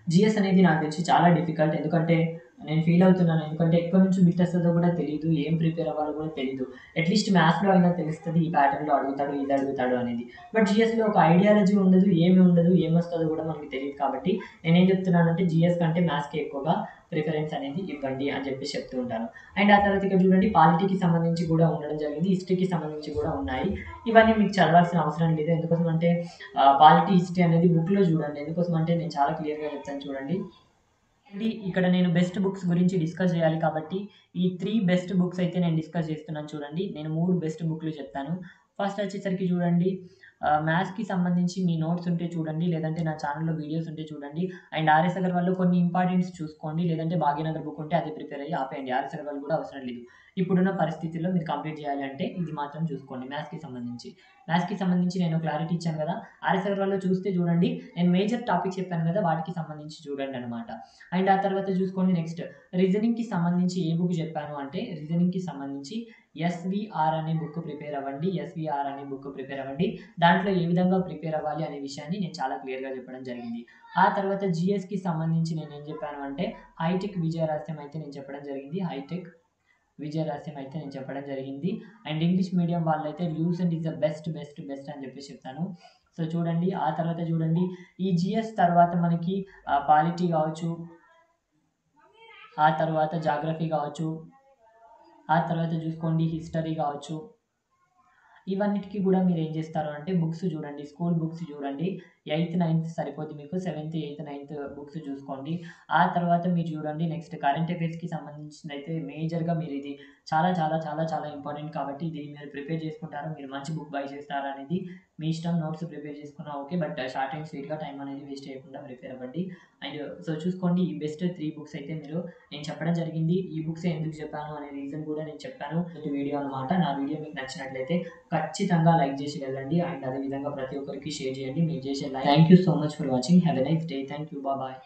జీఎస్ అనేది నాకు తెలిసి చాలా డిఫికల్ట్. ఎందుకంటే నేను ఫీల్ అవుతున్నాను. ఎందుకంటే ఎక్కడి నుంచి బిట్ వస్తదో కూడా తెలీదు. ఏం ప్రిపేర్ అవ్వాలో కూడా తెలీదు. అట్‌లీస్ట్ మ్యాథ్స్‌లో అయినా తెలుస్తది. ఈ ప్యాటర్న్‌లో అడుగుతాడు, ఇది అడుగుతాడు అనేది. బట్ జీఎస్‌లో ఒక ఐడియాలజీ ఉండదు. ఏమి ఉండదు. ఏమొస్తదో కూడా మనకి తెలీదు. కాబట్టి నేనేం చెప్తున్నానంటే జీఎస్ కంటే మ్యాథ్స్‌కి ఎక్కువగా ప్రిఫరెన్స్ అనేది ఇవ్వండి అని చెప్పేసి చెప్తూ ఉంటాను. అండ్ ఆ తర్వాత ఇక్కడ చూడండి పాలిటీకి సంబంధించి కూడా ఉండడం జరిగింది. హిస్టరీకి సంబంధించి కూడా ఉన్నాయి. ఇవన్నీ మీకు చదవాల్సిన అవసరం లేదు. ఎందుకోసం అంటే పాలిటీ, హిస్టరీ అనేది బుక్‌లో చూడండి. ఎందుకోసం అంటే నేను చాలా క్లియర్‌గా చెప్తాను చూడండి. ఇక్కడ నేను బెస్ట్ బుక్స్ గురించి డిస్కస్ చేయాలి కాబట్టి ఈ 3 బెస్ట్ బుక్స్ అయితే నేను డిస్కస్ చేస్తున్నాను చూడండి. నేను 3 బెస్ట్ బుక్‌లు చెప్తాను. ఫస్ట్ వచ్చేసరికి చూడండి మ్యాథ్స్‌కి సంబంధించి మీ నోట్స్ ఉంటే చూడండి. లేదంటే నా ఛానెల్‌లో వీడియోస్ ఉంటే చూడండి. అండ్ ఆర్ఎస్ అగర్వాల్‌లో కొన్ని ఇంపార్టెంట్స్ చూసుకోండి. లేదంటే భాగ్యనగర్ బుక్ ఉంటే అది ప్రిపేర్ అయ్యి ఆపేయండి. ఆర్ఎస్ అగర్వాల్ కూడా అవసరం లేదు. ఇప్పుడున్న పరిస్థితుల్లో మీరు కంప్లీట్ చేయాలి అంటే ఇది మాత్రం చూసుకోండి మ్యాథ్స్‌కి సంబంధించి. మ్యాథ్స్‌కి సంబంధించి నేను క్లారిటీ ఇచ్చాను కదా! ఆర్ఎస్ అగర్వాల్‌లో చూస్తే చూడండి. నేను మేజర్ టాపిక్స్ చెప్పాను కదా! వాటికి సంబంధించి చూడండనమాట. అండ్ ఆ తర్వాత చూసుకోండి నెక్స్ట్ రీజనింగ్‌కి సంబంధించి ఏ బుక్ చెప్పాను అంటే రీజనింగ్‌కి సంబంధించి ఎస్‌వీఆర్ అనే బుక్ ప్రిపేర్ అవ్వండి. ఎస్‌వీఆర్ అనే బుక్ ప్రిపేర్ అవ్వండి. దాంట్లో ఏ విధంగా ప్రిపేర్ అవ్వాలి అనే విషయాన్ని నేను చాలా క్లియర్‌గా చెప్పడం జరిగింది. ఆ తర్వాత జీఎస్‌కి సంబంధించి నేనేం చెప్పాను అంటే హైటెక్ విజయరహస్యం అయితే నేను చెప్పడం జరిగింది. హైటెక్ విజయరహస్యం అయితే నేను చెప్పడం జరిగింది. అండ్ ఇంగ్లీష్ మీడియం వాళ్ళైతే Lucent is the best best best అని చెప్పేసి చెప్తాను. సో చూడండి ఆ తర్వాత చూడండి ఈ జీఎస్ తర్వాత మనకి పాలిటీ కావచ్చు, ఆ తర్వాత జాగ్రఫీ కావచ్చు, ఆ తర్వాత చూసుకోండి హిస్టరీ కావచ్చు. ఇవన్నిటికి కూడా మీరు ఏం చేస్తారు అంటే బుక్స్ చూడండి. స్కూల్ బుక్స్ చూడండి. 8థ్, 9థ్ సరిపోద్ది మీకు. 7థ్, 8థ్, 9థ్ బుక్స్ చూసుకోండి. ఆ తర్వాత మీరు చూడండి నెక్స్ట్ కరెంట్ అఫైర్స్‌కి సంబంధించిందైతే మేజర్‌గా మీరు ఇది చాలా చాలా చాలా చాలా ఇంపార్టెంట్ కాబట్టి ఇది మీరు ప్రిపేర్ చేసుకుంటారు. మీరు మంచి బుక్ బై చేస్తారా అనేది మీ ఇష్టం. నోట్స్ ప్రిపేర్ చేసుకున్నా ఓకే. బట్ షార్ట్ అండ్ స్వీట్‌గా టైం అనేది వేస్ట్ చేయకుండా ప్రిపేర్ అవ్వండి. అండ్ సో చూసుకోండి ఈ బెస్ట్ 3 బుక్స్ అయితే నేను చెప్పడం జరిగింది. ఈ బుక్స్ ఎందుకు చెప్పాను అనే రీజన్ కూడా నేను చెప్పాను. వీడియో అనమాట. నా వీడియో మీకు నచ్చినట్లయితే ఖచ్చితంగా లైక్ చేసి వెళ్ళండి. అండ్ అదే విధంగా ప్రతి ఒక్కరికి షేర్ చేయండి. మీరు చేసే like. Thank you so much for watching. Have a nice day. Thank you. Bye.